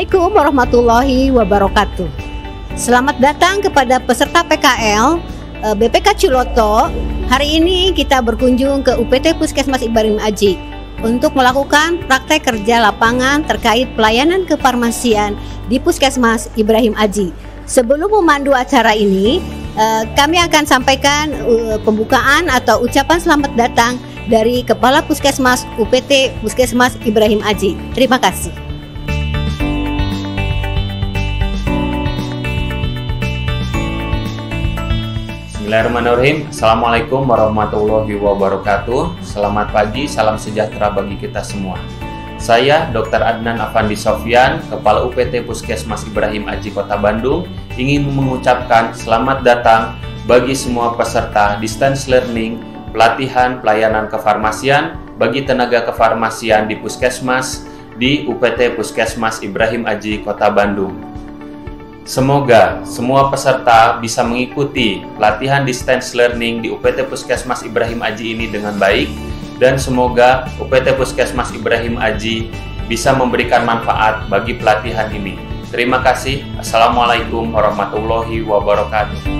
Assalamualaikum warahmatullahi wabarakatuh. Selamat datang kepada peserta PKL BPK Ciloto. Hari ini kita berkunjung ke UPT Puskesmas Ibrahim Aji untuk melakukan praktek kerja lapangan terkait pelayanan kefarmasian di Puskesmas Ibrahim Aji. Sebelum memandu acara ini, kami akan sampaikan pembukaan atau ucapan selamat datang dari Kepala Puskesmas UPT Puskesmas Ibrahim Aji. Terima kasih. Bismillahirrahmanirrahim. Assalamualaikum warahmatullahi wabarakatuh. Selamat pagi, salam sejahtera bagi kita semua. Saya Dr. Adnan Afandi Sofyan, Kepala UPT Puskesmas Ibrahim Aji Kota Bandung, ingin mengucapkan selamat datang bagi semua peserta distance learning pelatihan pelayanan kefarmasian bagi tenaga kefarmasian di Puskesmas di UPT Puskesmas Ibrahim Aji Kota Bandung. Semoga semua peserta bisa mengikuti latihan distance learning di UPT Puskesmas Ibrahim Aji ini dengan baik, dan semoga UPT Puskesmas Ibrahim Aji bisa memberikan manfaat bagi pelatihan ini. Terima kasih. Assalamualaikum warahmatullahi wabarakatuh.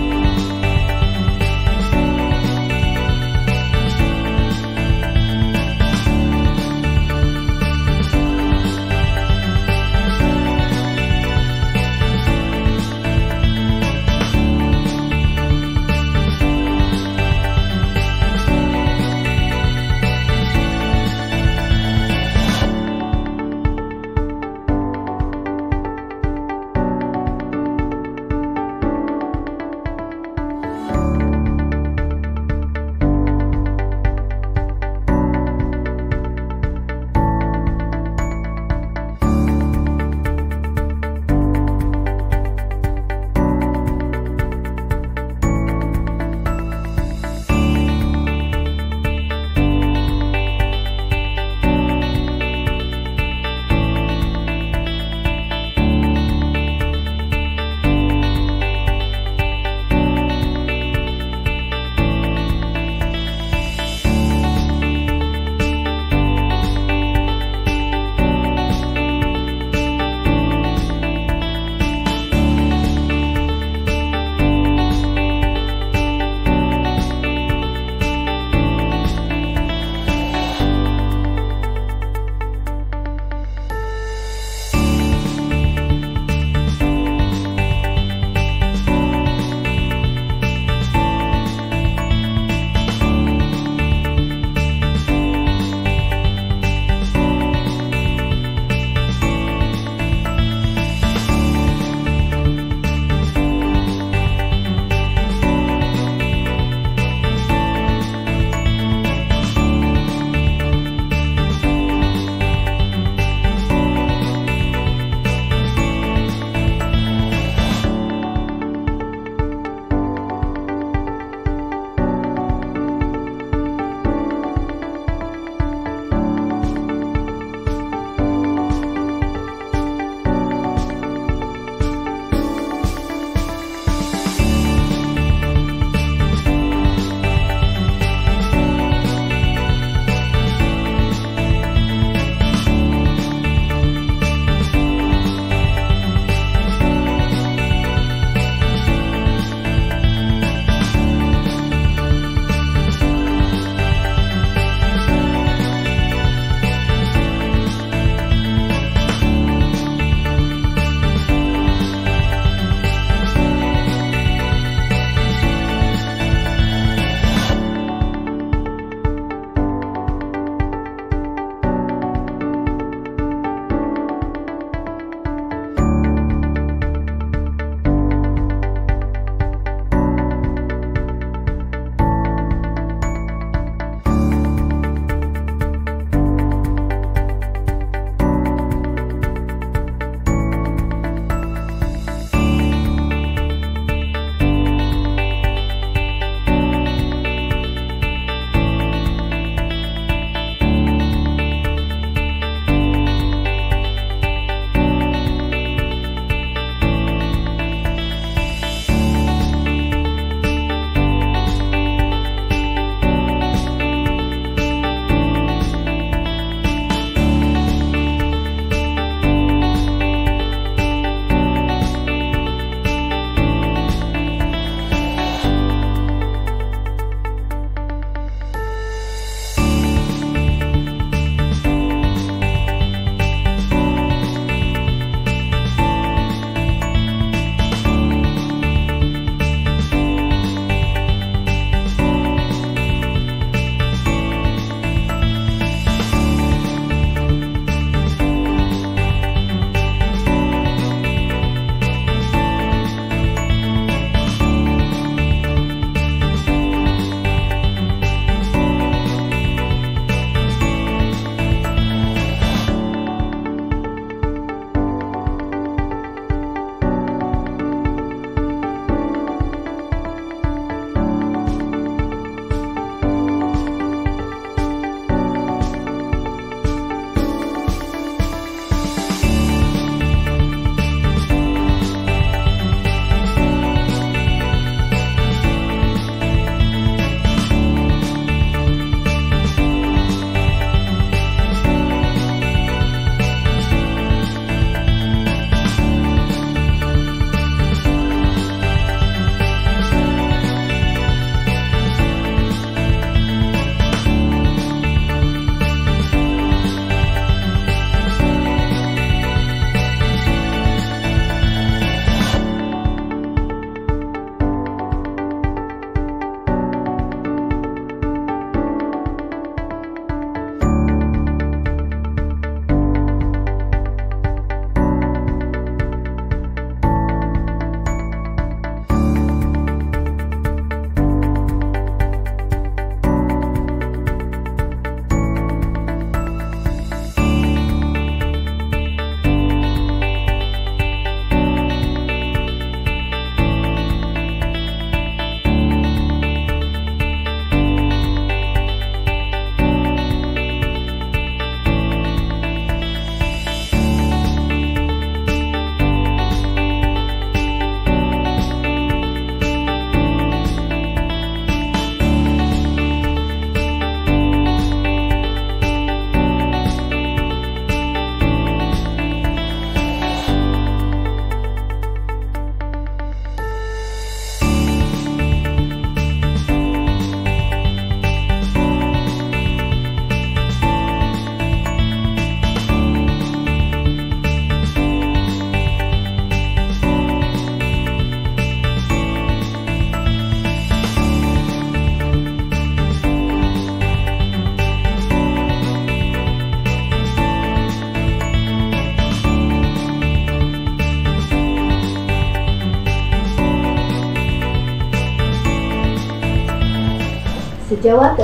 sejawat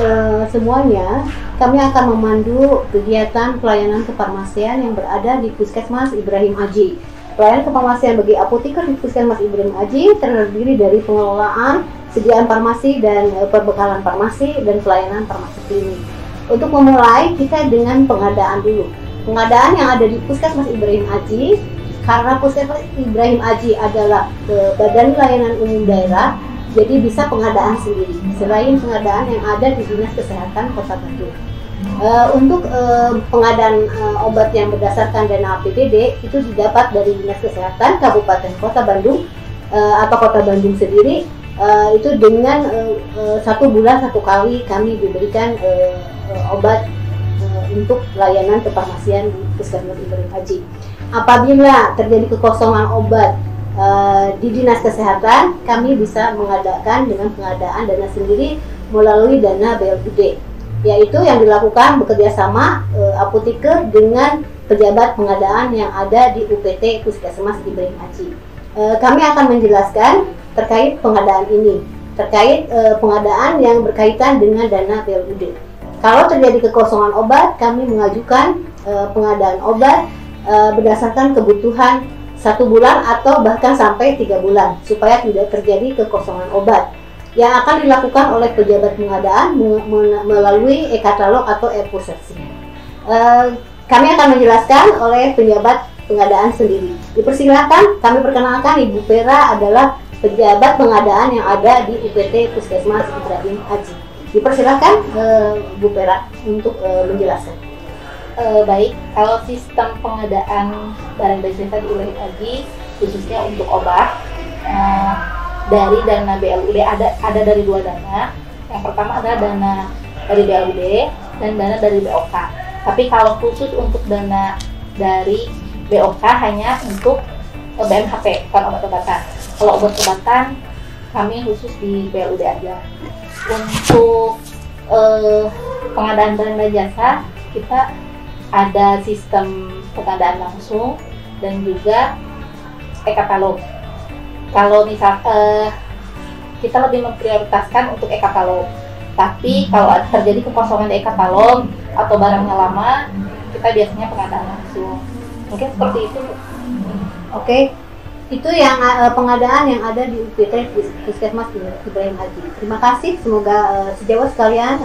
semuanya, kami akan memandu kegiatan pelayanan kefarmasian yang berada di Puskesmas Ibrahim Aji. Pelayanan kefarmasian bagi apoteker di Puskesmas Ibrahim Aji terdiri dari pengelolaan, sediaan farmasi dan perbekalan farmasi dan pelayanan farmasi klinik. Untuk memulai, kita dengan pengadaan dulu. Pengadaan yang ada di Puskesmas Ibrahim Aji, karena Puskesmas Ibrahim Aji adalah Badan Layanan Umum Daerah, jadi bisa pengadaan sendiri, selain pengadaan yang ada di Dinas Kesehatan Kota Bandung. Untuk pengadaan obat yang berdasarkan dana APBD itu didapat dari Dinas Kesehatan Kabupaten Kota Bandung atau Kota Bandung sendiri, itu dengan 1 bulan 1 kali kami diberikan obat untuk layanan kefarmasian di Puskesmas Ibrahim Aji. Apabila terjadi kekosongan obat di Dinas Kesehatan, kami bisa mengadakan dengan pengadaan dana sendiri melalui dana BLUD, yaitu yang dilakukan bekerjasama apoteker dengan pejabat pengadaan yang ada di UPT Puskesmas Ibrahim Aji. Kami akan menjelaskan terkait pengadaan ini, terkait pengadaan yang berkaitan dengan dana BLUD. Kalau terjadi kekosongan obat, kami mengajukan pengadaan obat berdasarkan kebutuhan 1 bulan atau bahkan sampai 3 bulan supaya tidak terjadi kekosongan obat yang akan dilakukan oleh pejabat pengadaan melalui e-katalog atau e-puskesmas. Kami akan menjelaskan oleh pejabat pengadaan sendiri. Dipersilakan, kami perkenalkan Ibu Pera adalah pejabat pengadaan yang ada di UPT Puskesmas Ibrahim Aji. Dipersilakan Bu Pera untuk menjelaskan. Baik, kalau sistem pengadaan barang dan jasa di Ibrahim Aji khususnya untuk obat dari dana BLUD ada dari 2 dana. Yang pertama adalah dana dari BLUD dan dana dari BOK. Tapi kalau khusus untuk dana dari BOK hanya untuk BMHP, bukan obat-obatan. Kalau obat-obatan kami khusus di BLUD aja. Untuk pengadaan barang dan jasa kita ada sistem pengadaan langsung dan juga e-katalog. Kalau misal kita lebih memprioritaskan untuk e-katalog, tapi kalau terjadi kekosongan di e-katalog atau barangnya lama, kita biasanya pengadaan langsung. Mungkin seperti itu. Oke, itu yang pengadaan yang ada di UPT Puskesmas Ibrahim Aji. Terima kasih, semoga sejawat sekalian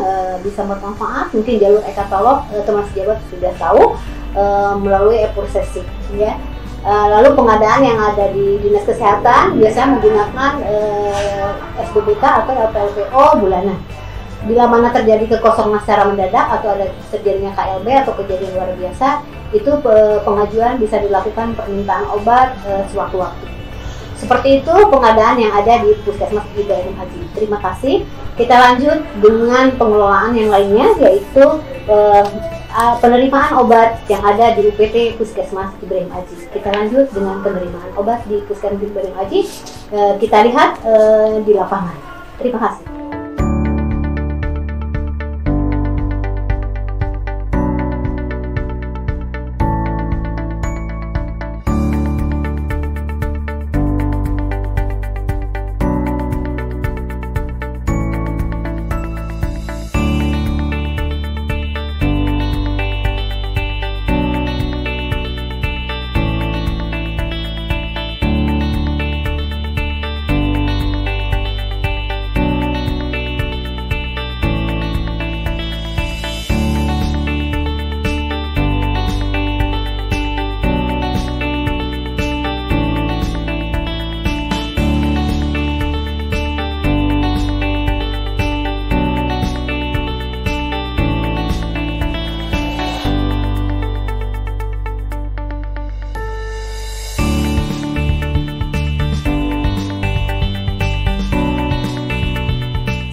bisa bermanfaat. Mungkin jalur e-katalog teman sejawat sudah tahu melalui e-puskesmas ya. Lalu pengadaan yang ada di Dinas Kesehatan biasanya menggunakan SBBK atau LPLPO bulanan. Bila mana terjadi kekosongan secara mendadak atau ada terjadinya KLB atau kejadian luar biasa, itu pengajuan bisa dilakukan permintaan obat sewaktu-waktu. Seperti itu pengadaan yang ada di Puskesmas Ibrahim Aji. Terima kasih. Kita lanjut dengan pengelolaan yang lainnya, yaitu penerimaan obat yang ada di UPT Puskesmas Ibrahim Aji. Kita lanjut dengan penerimaan obat di Puskesmas Ibrahim Aji. Kita lihat di lapangan. Terima kasih.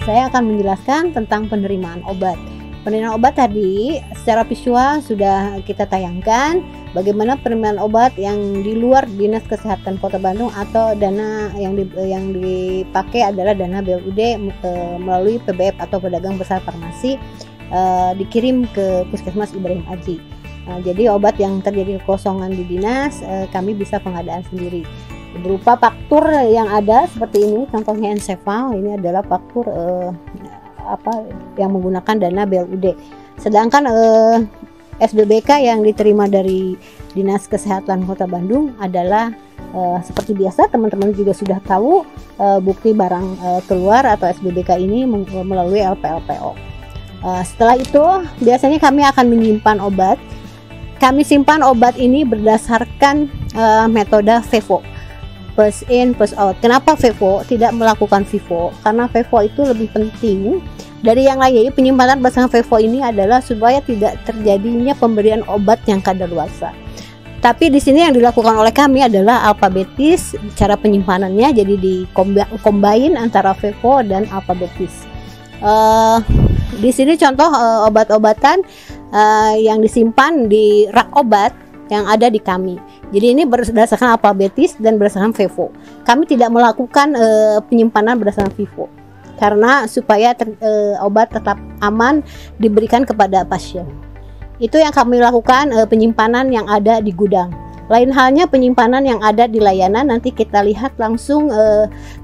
Saya akan menjelaskan tentang penerimaan obat. Penerimaan obat tadi secara visual sudah kita tayangkan bagaimana penerimaan obat yang di luar Dinas Kesehatan Kota Bandung atau dana yang dipakai adalah dana BLUD melalui PBF atau pedagang besar farmasi dikirim ke Puskesmas Ibrahim Aji. Jadi obat yang terjadi kekosongan di dinas kami bisa pengadaan sendiri berupa faktur yang ada seperti ini, contohnya Ensefal. Ini adalah faktur yang menggunakan dana BLUD. Sedangkan SBBK yang diterima dari Dinas Kesehatan Kota Bandung adalah seperti biasa, teman-teman juga sudah tahu, bukti barang keluar atau SBBK ini melalui LPLPO. Setelah itu biasanya kami akan menyimpan obat. Kami simpan obat ini berdasarkan metode FIFO, first in first out. Kenapa FIFO tidak melakukan FIFO? Karena FIFO itu lebih penting dari yang lain. Penyimpanan berdasarkan FIFO ini adalah supaya tidak terjadinya pemberian obat yang kadaluarsa. Tapi di sini yang dilakukan oleh kami adalah alfabetis cara penyimpanannya, jadi combine antara FIFO dan alfabetis. Di sini contoh obat-obatan yang disimpan di rak obat yang ada di kami. Jadi ini berdasarkan alfabetis dan berdasarkan FIFO. Kami tidak melakukan penyimpanan berdasarkan FIFO karena supaya obat tetap aman diberikan kepada pasien. Itu yang kami lakukan, penyimpanan yang ada di gudang. Lain halnya penyimpanan yang ada di layanan, nanti kita lihat langsung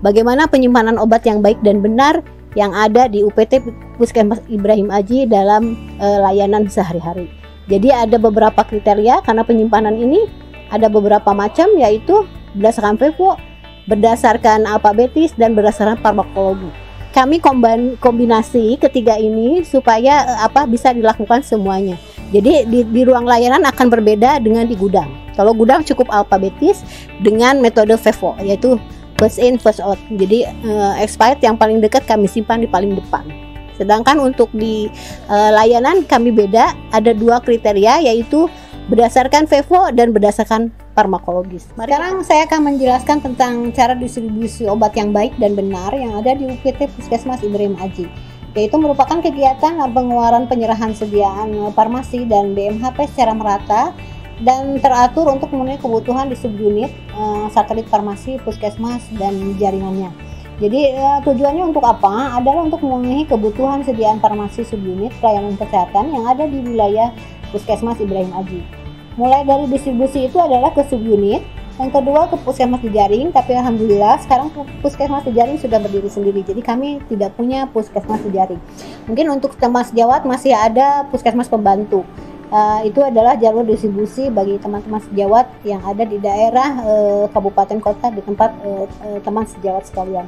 bagaimana penyimpanan obat yang baik dan benar yang ada di UPT Puskesmas Ibrahim Aji dalam layanan sehari-hari. Jadi ada beberapa kriteria karena penyimpanan ini ada beberapa macam, yaitu berdasarkan FIFO, berdasarkan alfabetis, dan berdasarkan farmakologi. Kami kombinasi ketiga ini supaya bisa dilakukan semuanya. Jadi di ruang layanan akan berbeda dengan di gudang. Kalau gudang cukup alfabetis dengan metode FIFO, yaitu first in first out. Jadi expired yang paling dekat kami simpan di paling depan. Sedangkan untuk di layanan kami beda, ada dua kriteria, yaitu berdasarkan FIFO dan berdasarkan farmakologis. Sekarang saya akan menjelaskan tentang cara distribusi obat yang baik dan benar yang ada di UPT Puskesmas Ibrahim Aji, yaitu merupakan kegiatan pengeluaran penyerahan sediaan farmasi dan BMHP secara merata dan teratur untuk memenuhi kebutuhan di subunit satelit farmasi puskesmas dan jaringannya. Jadi tujuannya untuk apa? Adalah untuk memenuhi kebutuhan sediaan farmasi subunit pelayanan kesehatan yang ada di wilayah Puskesmas Ibrahim Aji. Mulai dari distribusi itu adalah ke subunit, yang kedua ke puskesmas jejaring, tapi alhamdulillah sekarang puskesmas jejaring sudah berdiri sendiri, jadi kami tidak punya puskesmas jejaring. Mungkin untuk teman sejawat masih ada puskesmas pembantu. Itu adalah jalur distribusi bagi teman-teman sejawat yang ada di daerah kabupaten kota di tempat teman sejawat sekalian.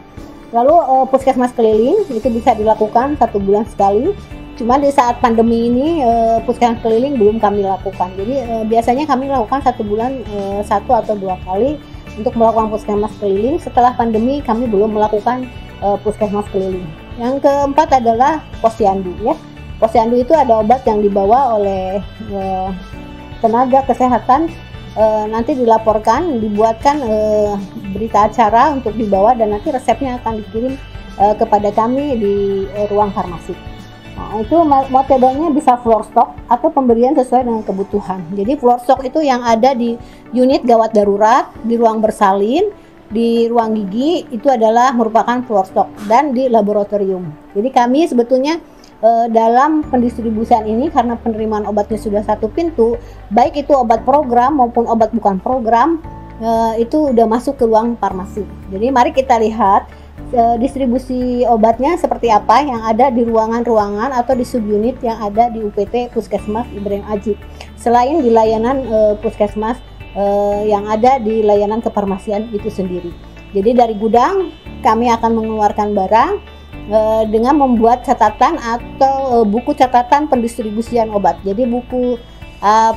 Lalu puskesmas keliling itu bisa dilakukan 1 bulan sekali. Cuma di saat pandemi ini puskesmas keliling belum kami lakukan. Jadi biasanya kami lakukan 1 bulan 1 atau 2 kali untuk melakukan puskesmas keliling. Setelah pandemi kami belum melakukan puskesmas keliling. Yang keempat adalah posyandu, ya. Posyandu itu ada obat yang dibawa oleh tenaga kesehatan, nanti dilaporkan, dibuatkan berita acara untuk dibawa dan nanti resepnya akan dikirim kepada kami di ruang farmasi. Nah, itu metodenya bisa floor stock atau pemberian sesuai dengan kebutuhan. Jadi floor stock itu yang ada di unit gawat darurat, di ruang bersalin, di ruang gigi, itu adalah merupakan floor stock, dan di laboratorium. Jadi kami sebetulnya dalam pendistribusian ini, karena penerimaan obatnya sudah satu pintu, baik itu obat program maupun obat bukan program, itu udah masuk ke ruang farmasi. Jadi mari kita lihat distribusi obatnya seperti apa yang ada di ruangan-ruangan atau di subunit yang ada di UPT Puskesmas Ibrahim Aji, selain di layanan puskesmas yang ada di layanan kefarmasian itu sendiri. Jadi dari gudang kami akan mengeluarkan barang dengan membuat catatan atau buku catatan pendistribusian obat. Jadi buku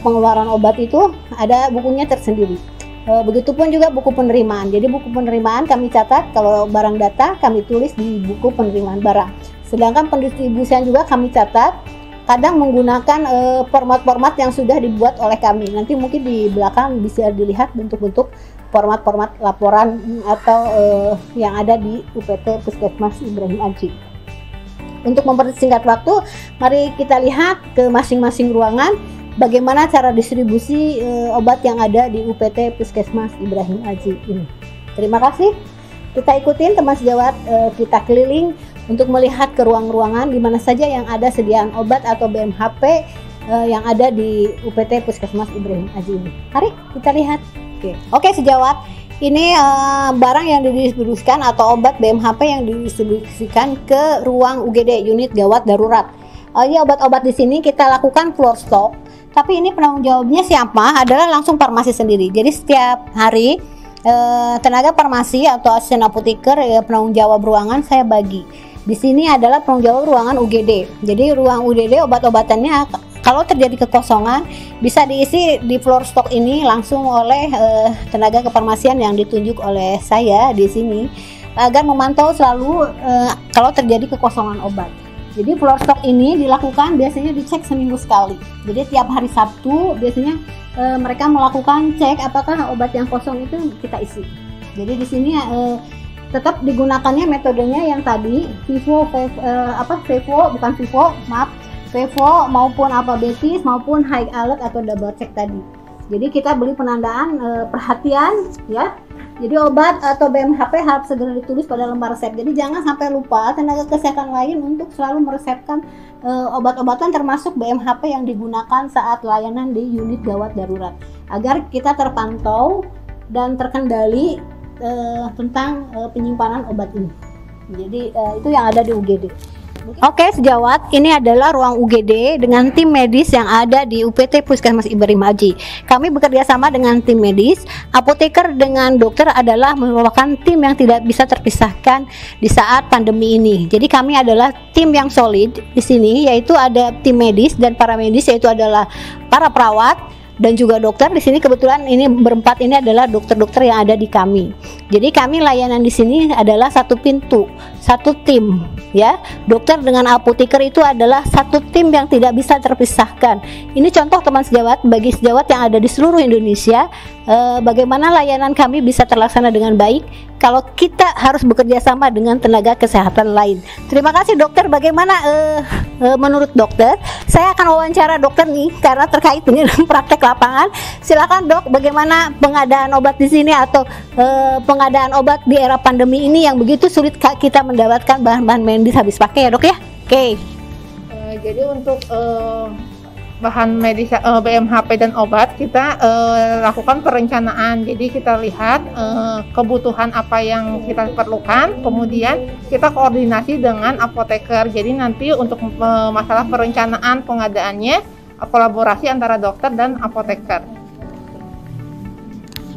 pengeluaran obat itu ada bukunya tersendiri. Begitupun juga buku penerimaan. Jadi buku penerimaan kami catat, kalau barang data kami tulis di buku penerimaan barang. Sedangkan pendistribusian juga kami catat, kadang menggunakan format-format yang sudah dibuat oleh kami. Nanti mungkin di belakang bisa dilihat bentuk-bentuk format-format laporan atau yang ada di UPT Puskesmas Ibrahim Aji. Untuk mempersingkat waktu, mari kita lihat ke masing-masing ruangan bagaimana cara distribusi obat yang ada di UPT Puskesmas Ibrahim Aji ini. Terima kasih. Kita ikutin teman sejawat, kita keliling untuk melihat ke ruang-ruangan di mana saja yang ada sediaan obat atau BMHP yang ada di UPT Puskesmas Ibrahim Aji ini. Mari kita lihat. Oke, sejawat. Ini barang yang didistribusikan atau obat BMHP yang didistribusikan ke ruang UGD, unit gawat darurat. Ini obat-obat di sini kita lakukan floor stock, tapi ini penanggung jawabnya siapa? Adalah langsung farmasi sendiri. Jadi setiap hari tenaga farmasi atau asisten apoteker penanggung jawab ruangan saya bagi. Di sini adalah penanggung jawab ruangan UGD. Jadi ruang UGD obat-obatannya kalau terjadi kekosongan bisa diisi di floor stock ini langsung oleh tenaga kefarmasian yang ditunjuk oleh saya di sini agar memantau selalu kalau terjadi kekosongan obat. Jadi floor stock ini dilakukan biasanya dicek seminggu sekali. Jadi tiap hari Sabtu biasanya mereka melakukan cek apakah obat yang kosong itu kita isi. Jadi di sini tetap digunakannya metodenya yang tadi Vivo maupun alfabetis maupun high alert atau double check tadi. Jadi kita beli penandaan perhatian ya. Jadi obat atau BMHP harus segera ditulis pada lembar resep. Jadi jangan sampai lupa tenaga kesehatan lain untuk selalu meresepkan obat-obatan termasuk BMHP yang digunakan saat layanan di unit gawat darurat agar kita terpantau dan terkendali tentang penyimpanan obat ini. Jadi itu yang ada di UGD. Oke sejawat, ini adalah ruang UGD dengan tim medis yang ada di UPT Puskesmas Ibrahim Aji. Kami bekerja sama dengan tim medis, apoteker dengan dokter adalah merupakan tim yang tidak bisa terpisahkan di saat pandemi ini. Jadi kami adalah tim yang solid di sini, yaitu ada tim medis dan para medis, yaitu adalah para perawat dan juga dokter. Di sini kebetulan ini berempat ini adalah dokter-dokter yang ada di kami. Jadi kami layanan di sini adalah satu pintu, satu tim ya. Dokter dengan apoteker itu adalah satu tim yang tidak bisa terpisahkan. Ini contoh teman sejawat bagi sejawat yang ada di seluruh Indonesia, bagaimana layanan kami bisa terlaksana dengan baik kalau kita harus bekerja sama dengan tenaga kesehatan lain. Terima kasih dokter. Bagaimana menurut dokter? Saya akan wawancara dokter nih karena terkait dengan praktek lapangan. Silakan dok, bagaimana pengadaan obat di sini atau pengadaan obat di era pandemi ini yang begitu sulit kita mendapatkan bahan-bahan medis habis pakai ya dok ya? Oke. Jadi untuk bahan medis BMHP dan obat kita lakukan perencanaan. Jadi kita lihat kebutuhan apa yang kita perlukan, kemudian kita koordinasi dengan apoteker. Jadi nanti untuk masalah perencanaan pengadaannya kolaborasi antara dokter dan apoteker.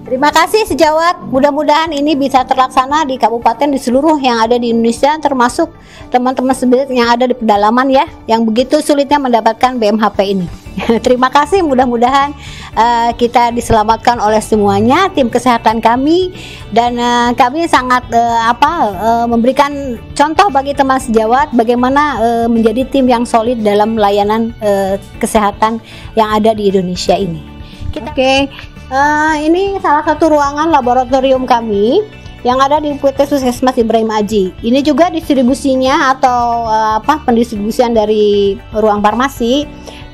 Terima kasih sejawat, mudah-mudahan ini bisa terlaksana di kabupaten di seluruh yang ada di Indonesia, termasuk teman-teman sendiri yang ada di pedalaman ya, yang begitu sulitnya mendapatkan BMHP ini. Terima kasih, mudah-mudahan kita diselamatkan oleh semuanya, tim kesehatan kami, dan kami sangat memberikan contoh bagi teman sejawat bagaimana menjadi tim yang solid dalam layanan kesehatan yang ada di Indonesia ini. Ini salah satu ruangan laboratorium kami yang ada di UPT Puskesmas Ibrahim Aji. Ini juga distribusinya atau pendistribusian dari ruang farmasi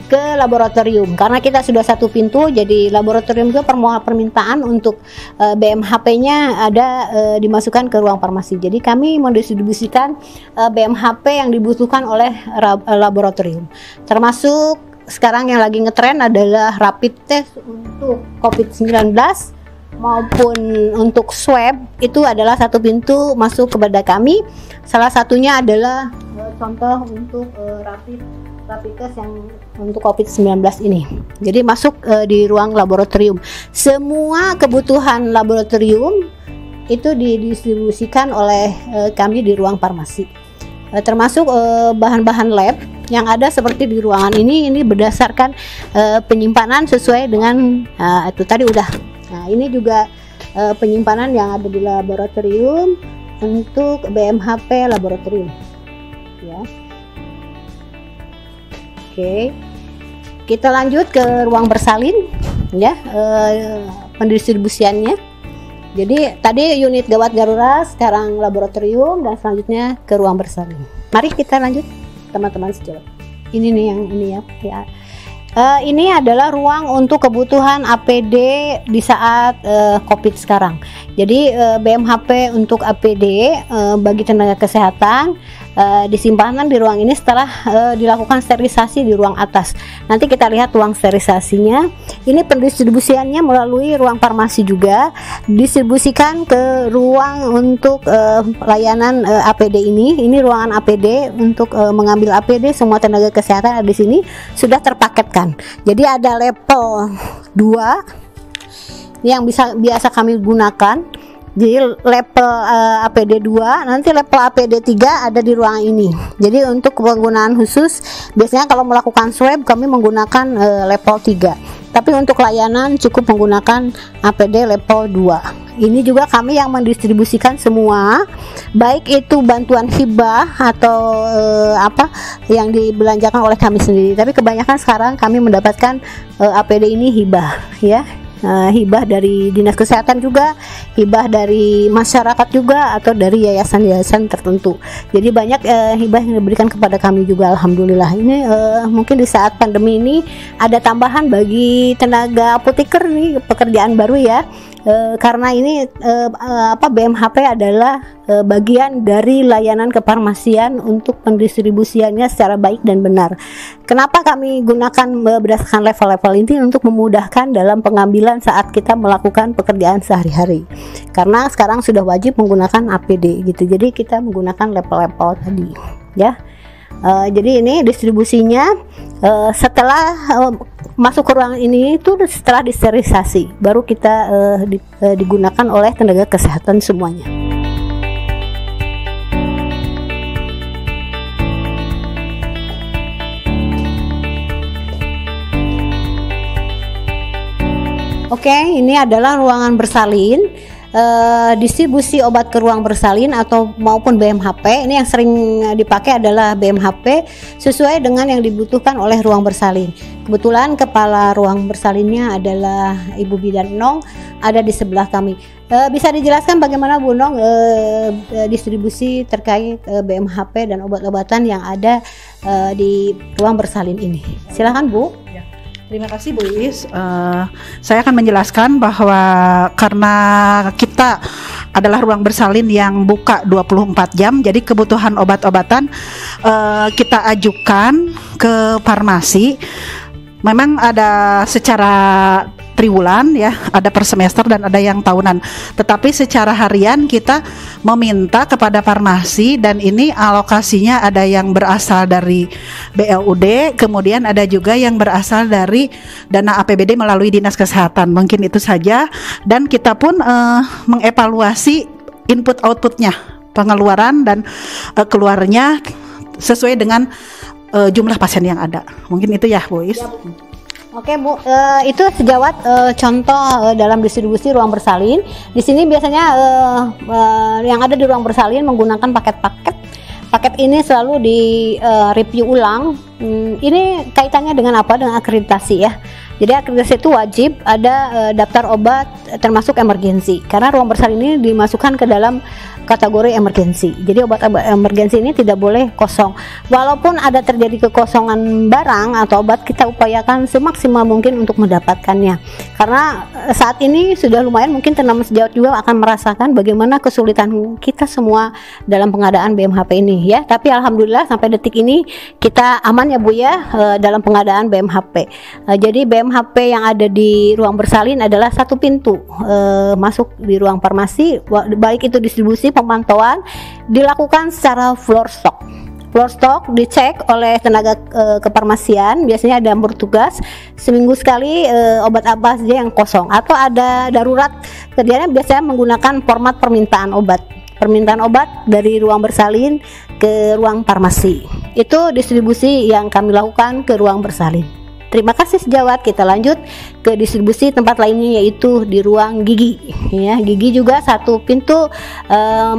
ke laboratorium. Karena kita sudah satu pintu, jadi laboratorium juga permintaan untuk BMHP-nya ada dimasukkan ke ruang farmasi. Jadi kami mendistribusikan BMHP yang dibutuhkan oleh laboratorium. Termasuk sekarang yang lagi ngetren adalah rapid test untuk COVID-19 maupun untuk swab, itu adalah satu pintu masuk kepada kami. Salah satunya adalah contoh untuk rapid test yang untuk COVID-19 ini. Jadi masuk di ruang laboratorium. Semua kebutuhan laboratorium itu didistribusikan oleh kami di ruang farmasi. Termasuk bahan-bahan lab yang ada seperti di ruangan ini berdasarkan penyimpanan sesuai dengan itu tadi udah. Nah, ini juga penyimpanan yang ada di laboratorium untuk BMHP laboratorium. Ya. Oke. Kita lanjut ke ruang bersalin ya, pendistribusiannya. Jadi tadi unit gawat darurat, sekarang laboratorium, dan selanjutnya ke ruang bersalin. Mari kita lanjut teman-teman sejawat. Ini nih yang ini ya. Ini adalah ruang untuk kebutuhan APD di saat COVID sekarang. Jadi BMHP untuk APD bagi tenaga kesehatan disimpan di ruang ini setelah dilakukan sterilisasi di ruang atas. Nanti kita lihat ruang sterilisasinya. Ini pendistribusiannya melalui ruang farmasi juga, distribusikan ke ruang untuk layanan APD ini. Ini ruangan APD untuk mengambil APD. Semua tenaga kesehatan ada di sini sudah terpaketkan. Jadi ada level 2 yang biasa kami gunakan. Jadi level APD 2, nanti level APD 3 ada di ruang ini. Jadi untuk penggunaan khusus biasanya kalau melakukan swab kami menggunakan level 3. Tapi untuk layanan cukup menggunakan APD level 2. Ini juga kami yang mendistribusikan semua, baik itu bantuan hibah atau apa yang dibelanjakan oleh kami sendiri. Tapi kebanyakan sekarang kami mendapatkan APD ini hibah, ya. Hibah dari dinas kesehatan juga, hibah dari masyarakat juga, atau dari yayasan-yayasan tertentu. Jadi banyak hibah yang diberikan kepada kami juga, alhamdulillah. Ini mungkin di saat pandemi ini ada tambahan bagi tenaga apoteker nih, pekerjaan baru ya. Karena ini BMHP adalah bagian dari layanan kefarmasian untuk pendistribusiannya secara baik dan benar. Kenapa kami gunakan berdasarkan level-level ini? Untuk memudahkan dalam pengambilan saat kita melakukan pekerjaan sehari-hari. Karena sekarang sudah wajib menggunakan APD gitu. Jadi kita menggunakan level-level tadi, ya. Jadi ini distribusinya setelah masuk ke ruangan ini itu setelah disterilisasi baru kita digunakan oleh tenaga kesehatan semuanya. Oke, ini adalah ruangan bersalin. Distribusi obat ke ruang bersalin atau maupun BMHP. Ini yang sering dipakai adalah BMHP sesuai dengan yang dibutuhkan oleh ruang bersalin. Kebetulan kepala ruang bersalinnya adalah Ibu Bidan Nong, ada di sebelah kami. Bisa dijelaskan bagaimana Bu Nong distribusi terkait BMHP dan obat-obatan yang ada di ruang bersalin ini? Silakan Bu. Terima kasih Bu Iis. Saya akan menjelaskan bahwa karena kita adalah ruang bersalin yang buka 24 jam, jadi kebutuhan obat-obatan kita ajukan ke farmasi. Memang ada secara triwulan ya, ada per semester dan ada yang tahunan. Tetapi secara harian kita meminta kepada farmasi, dan ini alokasinya ada yang berasal dari BLUD, kemudian ada juga yang berasal dari dana APBD melalui Dinas Kesehatan. Mungkin itu saja, dan kita pun mengevaluasi input outputnya, pengeluaran dan keluarnya sesuai dengan jumlah pasien yang ada. Mungkin itu ya Bu Is. Oke Bu, itu sejawat contoh dalam distribusi ruang bersalin. Di sini biasanya yang ada di ruang bersalin menggunakan paket-paket. Paket ini selalu di review ulang. Ini kaitannya dengan apa? Dengan akreditasi ya. Jadi akreditasi itu wajib ada daftar obat termasuk emergensi. Karena ruang bersalin ini dimasukkan ke dalam kategori emergensi. Jadi obat-obat emergensi ini tidak boleh kosong. Walaupun ada terjadi kekosongan barang atau obat, kita upayakan semaksimal mungkin untuk mendapatkannya. Karena saat ini sudah lumayan, mungkin teman sejawat juga akan merasakan bagaimana kesulitan kita semua dalam pengadaan BMHP ini ya. Tapi alhamdulillah sampai detik ini kita aman ya Bu ya dalam pengadaan BMHP. Jadi BMHP yang ada di ruang bersalin adalah satu pintu masuk di ruang farmasi, baik itu distribusi, pemantauan dilakukan secara floor stock. Floor stock dicek oleh tenaga kefarmasian, biasanya ada bertugas seminggu sekali obat apa saja yang kosong atau ada darurat. Kerjanya biasanya menggunakan format permintaan obat. Permintaan obat dari ruang bersalin ke ruang farmasi. Itu distribusi yang kami lakukan ke ruang bersalin. Terima kasih sejawat. Kita lanjut ke distribusi tempat lainnya, yaitu di ruang gigi. Ya, gigi juga satu pintu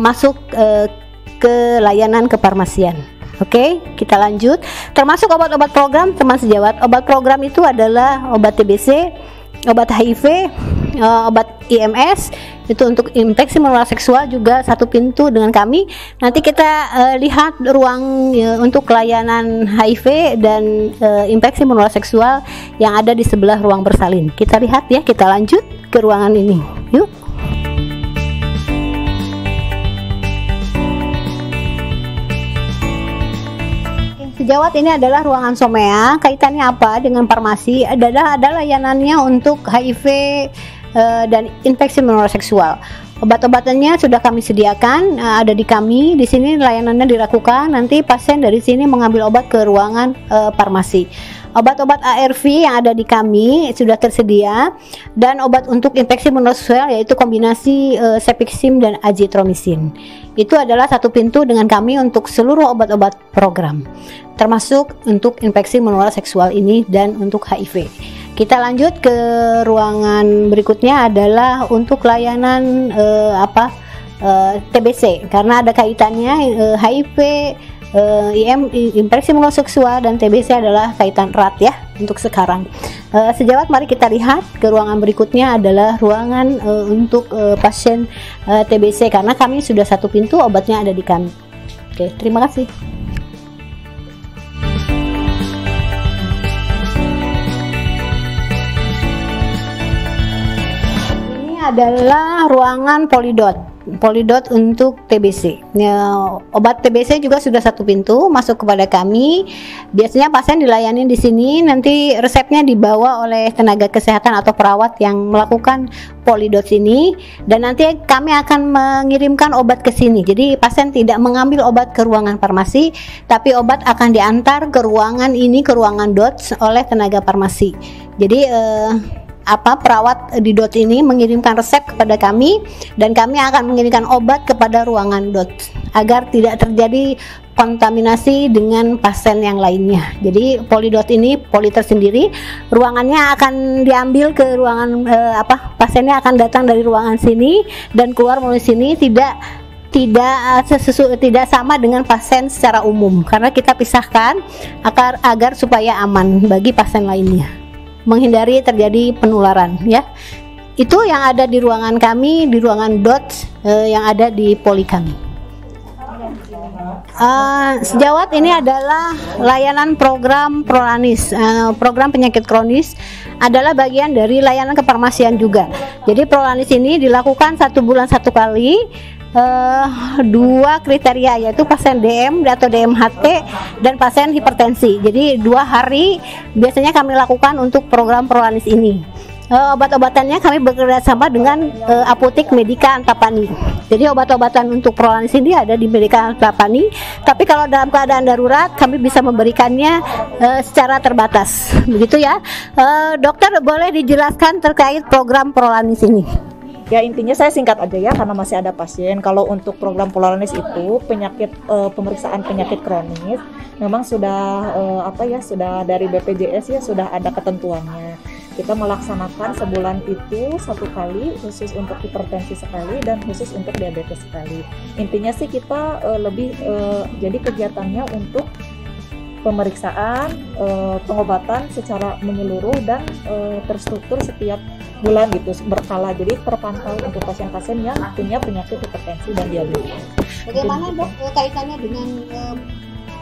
masuk ke layanan kefarmasian. Oke, kita lanjut. Termasuk obat-obat program, teman sejawat. Obat program itu adalah obat TBC, obat HIV, obat IMS. Itu untuk infeksi menular seksual juga satu pintu dengan kami. Nanti kita lihat ruang untuk layanan HIV dan infeksi menular seksual yang ada di sebelah ruang bersalin. Kita lihat ya, kita lanjut ke ruangan ini. Yuk. Sejawat ini adalah ruangan somea. Kaitannya apa dengan farmasi? Ada layanannya untuk HIV dan infeksi menular seksual. Obat-obatannya sudah kami sediakan, ada di kami. Di sini layanannya dilakukan. Nanti pasien dari sini mengambil obat ke ruangan farmasi. Obat-obat ARV yang ada di kami sudah tersedia, dan obat untuk infeksi menular seksual yaitu kombinasi Cefixim dan Azitromisin. Itu adalah satu pintu dengan kami untuk seluruh obat-obat program, termasuk untuk infeksi menular seksual ini dan untuk HIV. Kita lanjut ke ruangan berikutnya adalah untuk layanan TBC, karena ada kaitannya HIV, infeksi menular seksual dan TBC adalah kaitan erat ya untuk sekarang. Sejawat mari kita lihat ke ruangan berikutnya adalah ruangan untuk pasien TBC, karena kami sudah satu pintu, obatnya ada di kami. Oke, terima kasih. Ini adalah ruangan polidot untuk TBC. Obat TBC juga sudah satu pintu masuk kepada kami. Biasanya pasien dilayani di sini, nanti resepnya dibawa oleh tenaga kesehatan atau perawat yang melakukan polidot ini, dan nanti kami akan mengirimkan obat ke sini. Jadi pasien tidak mengambil obat ke ruangan farmasi, tapi obat akan diantar ke ruangan ini, ke ruangan DOTS oleh tenaga farmasi. Jadi perawat di DOT ini mengirimkan resep kepada kami, dan kami akan mengirimkan obat kepada ruangan DOT agar tidak terjadi kontaminasi dengan pasien yang lainnya. Jadi polidot ini poli tersendiri, ruangannya akan diambil ke ruangan pasiennya akan datang dari ruangan sini dan keluar melalui sini, tidak sama dengan pasien secara umum, karena kita pisahkan agar supaya aman bagi pasien lainnya, menghindari terjadi penularan ya. Itu yang ada di ruangan kami, di ruangan DOT yang ada di poli kami. Sejawat ini adalah layanan program Prolanis. Program penyakit kronis adalah bagian dari layanan kefarmasian juga. Jadi Prolanis ini dilakukan 1 bulan 1 kali. 2 kriteria, yaitu pasien DM atau DMHT dan pasien hipertensi. Jadi 2 hari biasanya kami lakukan untuk program Prolanis ini. Obat-obatannya kami bekerjasama dengan apotek Medika Antapani. Jadi obat-obatan untuk Prolanis ini ada di Medika Antapani, tapi kalau dalam keadaan darurat kami bisa memberikannya secara terbatas. Begitu ya. Dokter, boleh dijelaskan terkait program Prolanis ini? Ya, intinya saya singkat aja ya, karena masih ada pasien. Kalau untuk program Prolanis itu pemeriksaan penyakit kronis memang sudah sudah dari BPJS ya, sudah ada ketentuannya. Kita melaksanakan sebulan itu 1 kali, khusus untuk hipertensi sekali dan khusus untuk diabetes sekali. Intinya sih kita jadi kegiatannya untuk pemeriksaan, pengobatan secara menyeluruh dan terstruktur setiap bulan gitu, berkala. Jadi terpantau untuk pasien-pasien yang punya penyakit hipertensi dan diabetes. Bagaimana dok kaitannya dengan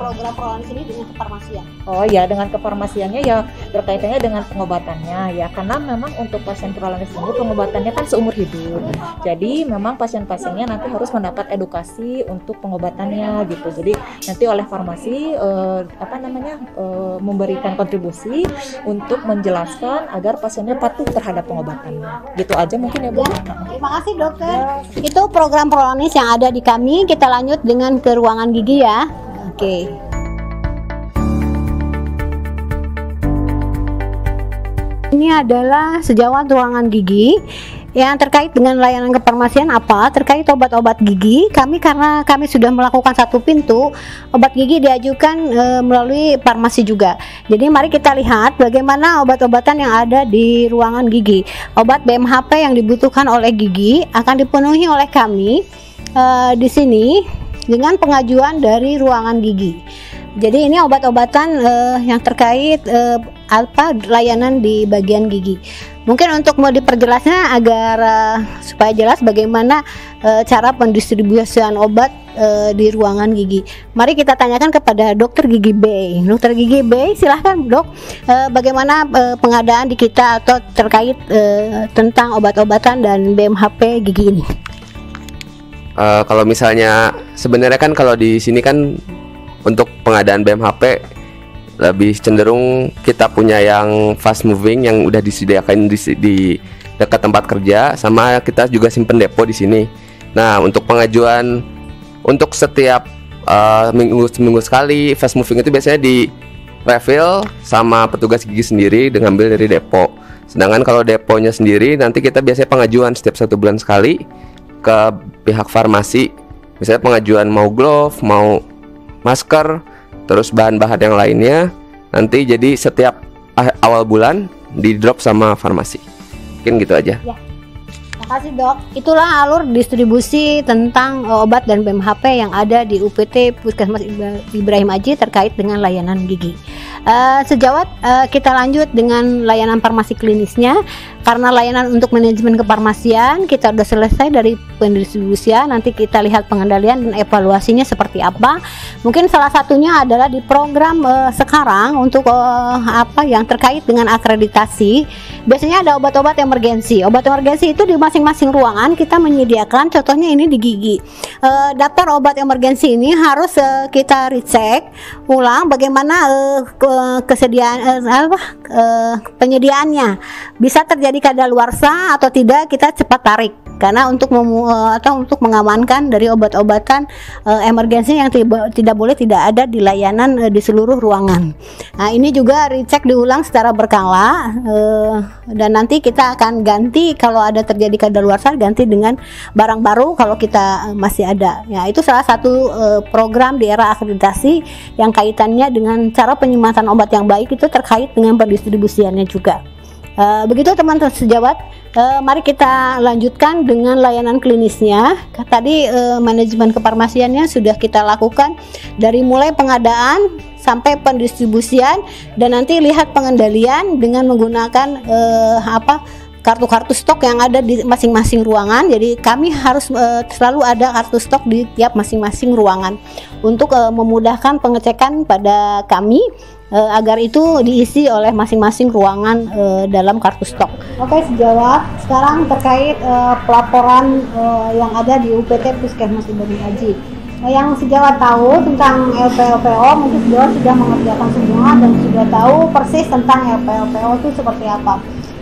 program Prolanis ini dengan kefarmasian? Oh ya, dengan kefarmasiannya ya berkaitannya dengan pengobatannya ya, karena memang untuk pasien Prolanis ini pengobatannya kan seumur hidup. Jadi memang pasien-pasiennya nanti harus mendapat edukasi untuk pengobatannya gitu. Jadi nanti oleh farmasi memberikan kontribusi untuk menjelaskan agar pasiennya patuh terhadap pengobatannya. Gitu aja mungkin ya Bu. Terima kasih dokter. Itu program Prolanis yang ada di kami. Kita lanjut dengan ke ruangan gigi ya. Oke. Ini adalah sejawat ruangan gigi yang terkait dengan layanan kefarmasian terkait obat-obat gigi. Karena kami sudah melakukan 1 pintu, obat gigi diajukan melalui farmasi juga. Jadi mari kita lihat bagaimana obat-obatan yang ada di ruangan gigi. Obat BMHP yang dibutuhkan oleh gigi akan dipenuhi oleh kami di sini dengan pengajuan dari ruangan gigi. Jadi ini obat-obatan yang terkait layanan di bagian gigi. Mungkin untuk mau diperjelasnya agar supaya jelas bagaimana cara pendistribusian obat di ruangan gigi. Mari kita tanyakan kepada Dokter Gigi B. Dokter Gigi B, silahkan Dok, bagaimana pengadaan di kita atau terkait tentang obat-obatan dan BMHP gigi ini? Kalau misalnya sebenarnya kan kalau di sini kan untuk pengadaan BMHP lebih cenderung kita punya yang fast moving yang udah disediakan di dekat tempat kerja, sama kita juga simpen depo di sini. Nah, untuk pengajuan untuk setiap minggu sekali fast moving itu biasanya di refill sama petugas gigi sendiri dengan ambil dari depo. Sedangkan kalau deponya sendiri nanti kita biasanya pengajuan setiap 1 bulan sekali ke pihak farmasi. Misalnya pengajuan mau glove, mau masker, terus bahan-bahan yang lainnya, nanti jadi setiap awal bulan di drop sama farmasi. Mungkin gitu aja. Ya. Makasih dok. Itulah alur distribusi tentang obat dan BMHP yang ada di UPT Puskesmas Ibrahim Aji terkait dengan layanan gigi. Sejawat kita lanjut dengan layanan farmasi klinisnya. Karena layanan untuk manajemen kefarmasian kita sudah selesai dari pendistribusian, nanti kita lihat pengendalian dan evaluasinya seperti apa. Mungkin salah satunya adalah di program sekarang untuk apa yang terkait dengan akreditasi. Biasanya ada obat-obat emergensi. Obat emergensi itu di masing-masing ruangan kita menyediakan, contohnya ini di gigi. Daftar obat emergensi ini harus kita recheck ulang bagaimana kesediaan penyediaannya. Bisa terjadi kadaluarsa atau tidak, kita cepat tarik karena untuk mengamankan dari obat-obatan emergensi yang tidak boleh tidak ada di layanan di seluruh ruangan. Nah, ini juga recheck diulang secara berkala dan nanti kita akan ganti kalau ada terjadi kadaluarsa, ganti dengan barang baru kalau kita masih ada. Ya, itu salah satu program di era akreditasi yang kaitannya dengan cara penyematan obat yang baik, itu terkait dengan pendistribusiannya juga. Begitu teman-teman sejawat, mari kita lanjutkan dengan layanan klinisnya. Tadi manajemen kefarmasiannya sudah kita lakukan dari mulai pengadaan sampai pendistribusian, dan nanti lihat pengendalian dengan menggunakan kartu-kartu stok yang ada di masing-masing ruangan. Jadi kami harus selalu ada kartu stok di tiap masing-masing ruangan untuk memudahkan pengecekan pada kami agar itu diisi oleh masing-masing ruangan dalam kartu stok. Oke sejawat, sekarang terkait pelaporan yang ada di UPT Puskesmas Ibrahim Aji. Yang sejawat tahu tentang LPLPO, mungkin sejawat sudah mengerjakan semua dan sudah tahu persis tentang LPLPO itu seperti apa.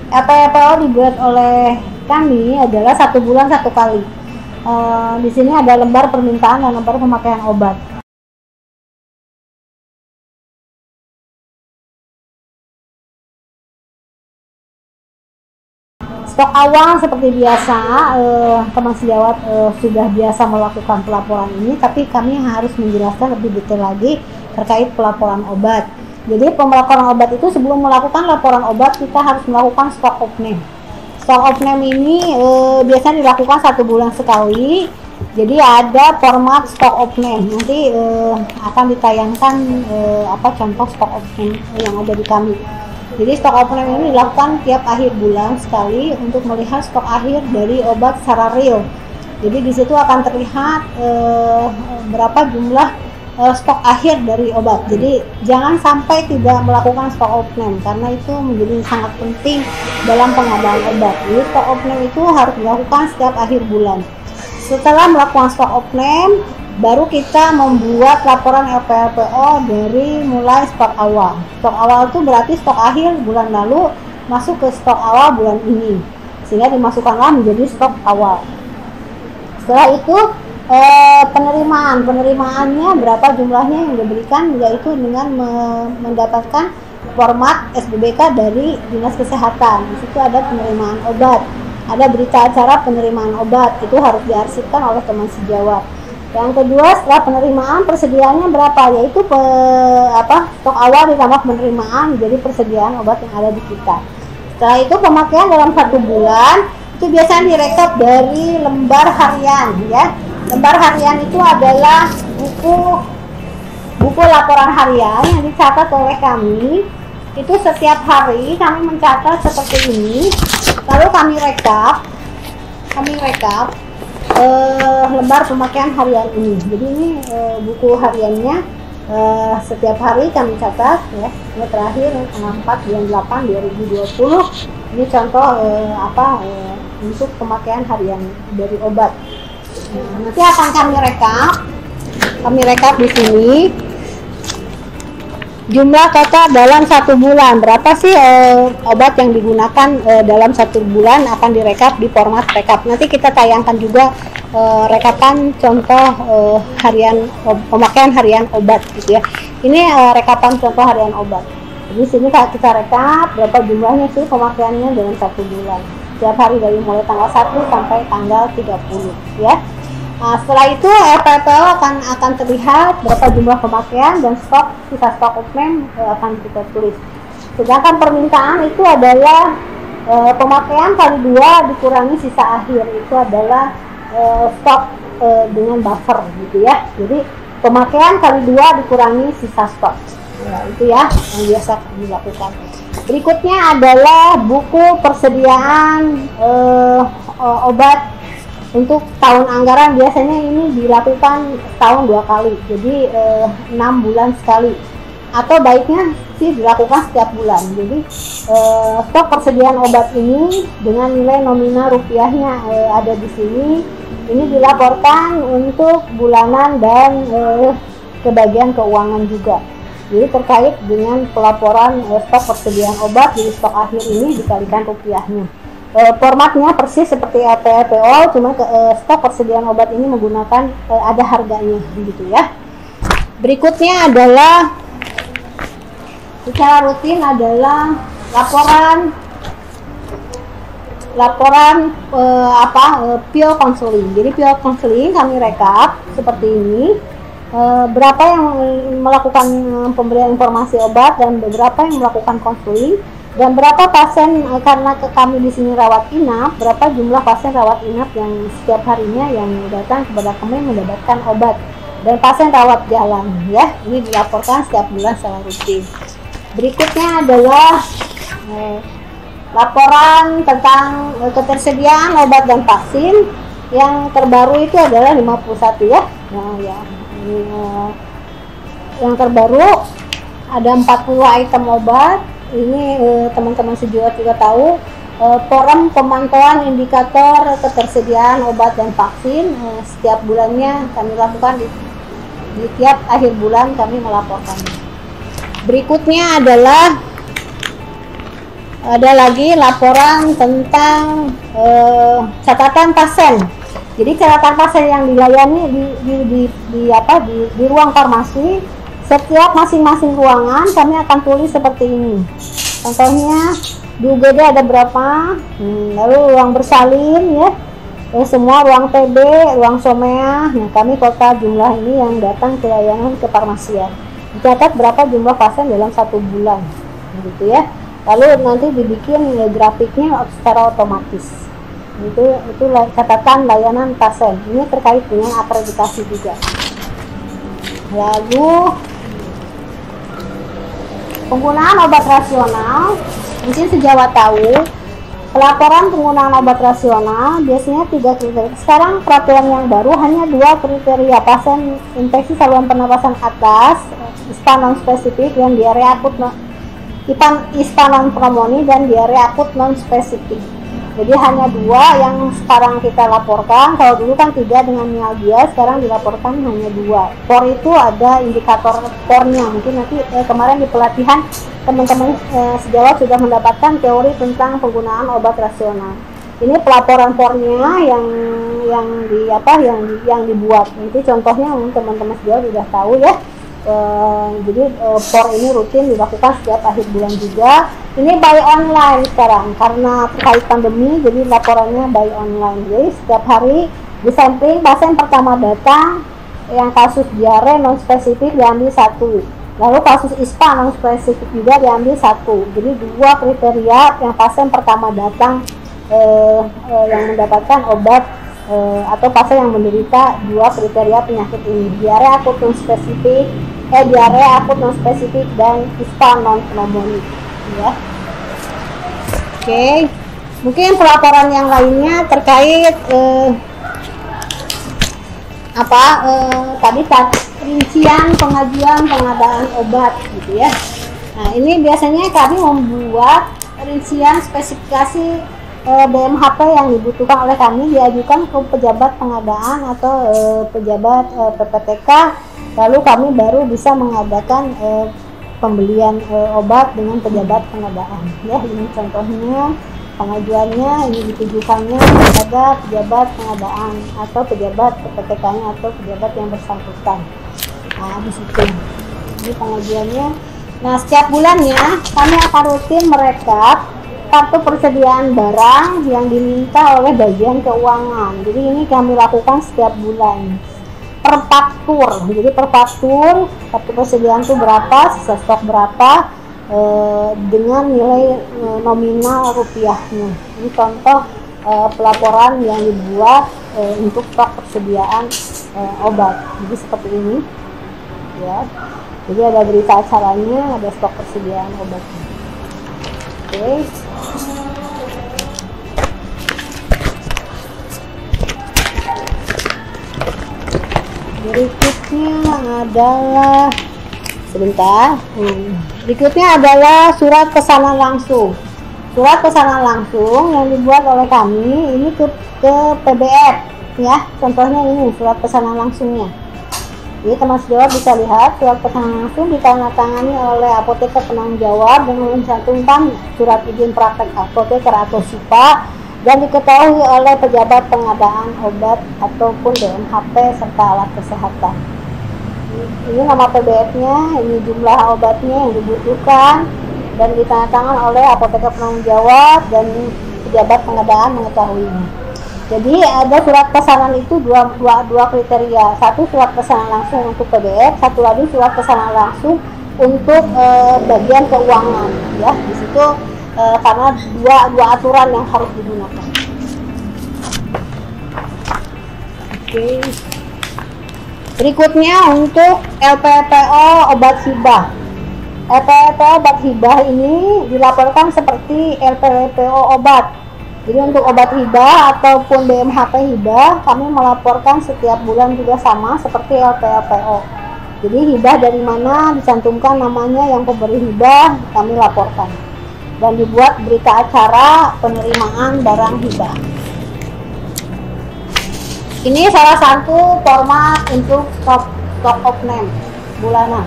LPLPO dibuat oleh kami adalah 1 bulan 1 kali. Di sini ada lembar permintaan dan lembar pemakaian obat. Stok awal seperti biasa, teman sejawat sudah biasa melakukan pelaporan ini, tapi kami harus menjelaskan lebih detail lagi terkait pelaporan obat. Jadi pelaporan obat itu sebelum melakukan laporan obat kita harus melakukan stock of name. Stock of name ini biasanya dilakukan 1 bulan sekali. Jadi ada format stock of name. Nanti akan ditayangkan contoh stock of name yang ada di kami. Jadi stok of name ini dilakukan tiap akhir bulan sekali untuk melihat stok akhir dari obat secara real. Jadi di situ akan terlihat berapa jumlah stok akhir dari obat. Jadi jangan sampai tidak melakukan stok of name karena itu menjadi sangat penting dalam pengadaan obat. Jadi stok of name itu harus dilakukan setiap akhir bulan. Setelah melakukan stok of name, baru kita membuat laporan LPLPO dari mulai stok awal. Stok awal itu berarti stok akhir bulan lalu masuk ke stok awal bulan ini, sehingga dimasukkanlah menjadi stok awal. Setelah itu penerimaannya berapa jumlahnya yang diberikan, yaitu dengan mendapatkan format SBBK dari Dinas Kesehatan. Di situ ada penerimaan obat, ada berita acara penerimaan obat, itu harus diarsipkan oleh teman sejawat. Yang kedua, setelah penerimaan persediaannya berapa, yaitu stok awal ditambah penerimaan jadi persediaan obat yang ada di kita. Setelah itu pemakaian dalam 1 bulan itu biasanya direkap dari lembar harian ya. Lembar harian itu adalah buku laporan harian yang dicatat oleh kami. Itu setiap hari kami mencatat seperti ini, lalu kami rekap lembar pemakaian harian ini. Jadi ini buku hariannya setiap hari kami catat ya. Ini terakhir tanggal 4 bulan 8 2020. Ini contoh untuk pemakaian harian dari obat. Nanti akan kami rekap di sini. jumlah total dalam 1 bulan. Berapa sih obat yang digunakan dalam 1 bulan akan direkap di format rekap. Nanti kita tayangkan juga rekapan contoh harian pemakaian harian obat gitu ya. Ini rekapan contoh harian obat. Di sini kalau kita rekap berapa jumlahnya sih pemakaiannya dalam 1 bulan. Setiap hari dari mulai tanggal 1 sampai tanggal 30 ya. Nah, setelah itu RPPO akan terlihat berapa jumlah pemakaian dan sisa stok upmem akan kita tulis. Sedangkan permintaan itu adalah pemakaian kali 2 dikurangi sisa akhir, itu adalah stok dengan buffer gitu ya. Jadi pemakaian kali 2 dikurangi sisa stok. Ya, itu ya yang biasa dilakukan. Berikutnya adalah buku persediaan obat. Untuk tahun anggaran biasanya ini dilakukan tahun 2 kali, jadi 6 bulan sekali, atau baiknya sih dilakukan setiap bulan. Jadi stok persediaan obat ini dengan nilai nominal rupiahnya ada di sini. Ini dilaporkan untuk bulanan dan kebagian keuangan juga. Jadi terkait dengan pelaporan stok persediaan obat di stok akhir ini dikalikan rupiahnya. Formatnya persis seperti RPPO, cuma stok persediaan obat ini menggunakan ada harganya begitu ya. Berikutnya adalah secara rutin adalah laporan PIO konseling. Jadi PIO konseling kami rekap seperti ini. Berapa yang melakukan pemberian informasi obat dan beberapa yang melakukan konseling. Dan berapa pasien karena kami di sini rawat inap, berapa jumlah pasien rawat inap yang setiap harinya yang datang kepada kami mendapatkan obat, dan pasien rawat jalan ya. Ini dilaporkan setiap bulan secara rutin. Berikutnya adalah laporan tentang ketersediaan obat dan vaksin. Yang terbaru itu adalah 51 ya. Yang terbaru ada 40 item obat. Ini teman-teman sejawat juga tahu, forum pemantauan indikator ketersediaan obat dan vaksin setiap bulannya kami lakukan di tiap akhir bulan kami melaporkan. Berikutnya adalah ada lagi laporan tentang catatan pasien. Jadi catatan pasien yang dilayani di ruang farmasi. Setiap masing-masing ruangan kami akan tulis seperti ini. Contohnya di UGD ada berapa, lalu ruang bersalin ya, semua ruang TB, ruang somea. Nah, kami kota jumlah ini yang datang ke layanan kefarmasian. Dicatat berapa jumlah pasien dalam 1 bulan, gitu ya. Lalu nanti dibikin grafiknya secara otomatis. Itu catatan layanan pasien. Ini terkait dengan akreditasi juga. Lalu penggunaan obat rasional, mungkin sejawat tahu, pelaporan penggunaan obat rasional biasanya 3 kriteria. Sekarang peraturan yang baru hanya 2 kriteria: pasien infeksi saluran pernapasan atas, ISPA non spesifik, dan diare akut ISPA non pneumonia dan diare akut non spesifik. Jadi hanya 2 yang sekarang kita laporkan. Kalau dulu kan 3 dengan mialgia, sekarang dilaporkan hanya 2. POR itu ada indikator POR-nya. Mungkin nanti kemarin di pelatihan teman-teman sejawat sudah mendapatkan teori tentang penggunaan obat rasional. Ini pelaporan POR-nya yang dibuat. Nanti contohnya teman-teman sejawat sudah tahu ya. Jadi POR ini rutin dilakukan setiap akhir bulan juga. Ini by online sekarang karena terkait pandemi, jadi laporannya by online. Jadi setiap hari di sampling pasien pertama datang yang kasus diare non spesifik diambil 1, lalu kasus ISPA non spesifik juga diambil 1. Jadi 2 kriteria yang pasien pertama datang yang mendapatkan obat atau pasien yang menderita 2 kriteria penyakit ini, diare akut non spesifik, diare akut non spesifik dan ISPA non pneumonia ya. Oke. Mungkin pelaporan yang lainnya terkait tadi rincian pengajuan pengadaan obat gitu ya. Nah, ini biasanya kami membuat rincian spesifikasi BMHP yang dibutuhkan oleh kami diajukan ke pejabat pengadaan atau pejabat PPTK, lalu kami baru bisa mengadakan pembelian obat dengan pejabat pengadaan. Ya, ini contohnya pengajuannya, ini ditujukannya kepada pejabat pengadaan atau pejabat PPTK-nya atau pejabat yang bersangkutan. Nah, di situ ini pengajuannya. Nah, setiap bulannya kami akan rutin merekap kartu persediaan barang yang diminta oleh bagian keuangan. Jadi ini kami lakukan setiap bulan per faktur. Jadi per faktur kartu persediaan itu berapa, sisa stok berapa, dengan nilai nominal rupiahnya. Ini contoh pelaporan yang dibuat untuk stok persediaan obat. Jadi seperti ini, ya. Jadi ada berita acaranya, ada stok persediaan obatnya. Oke. Berikutnya adalah Berikutnya adalah surat pesanan langsung. Surat pesanan langsung yang dibuat oleh kami ini ke PBF, ya. Contohnya ini surat pesanan langsungnya. Jadi teman sejawat bisa lihat surat pesanan langsung ditandatangani oleh apoteker penanggung jawab dengan mencantumkan surat izin praktek apoteker atau SIPA dan diketahui oleh pejabat pengadaan obat ataupun DMHP serta alat kesehatan. Ini nama PBF-nya, ini jumlah obatnya yang dibutuhkan dan ditandatangani oleh apoteker penanggung jawab dan pejabat pengadaan mengetahuinya. Jadi ada surat pesanan itu dua kriteria. Satu surat pesanan langsung untuk PBF, satu lagi surat pesanan langsung untuk bagian keuangan, ya. Di situ karena dua aturan yang harus digunakan. Oke. Berikutnya untuk LPPO obat hibah. LPPO obat hibah ini dilaporkan seperti LPPO obat. Jadi untuk obat hibah ataupun DMHP hibah kami melaporkan setiap bulan juga sama seperti LPPO. Jadi hibah dari mana dicantumkan namanya yang pemberi hibah kami laporkan. Dan dibuat berita acara penerimaan barang hibah. Ini salah satu format untuk stock of name bulanan.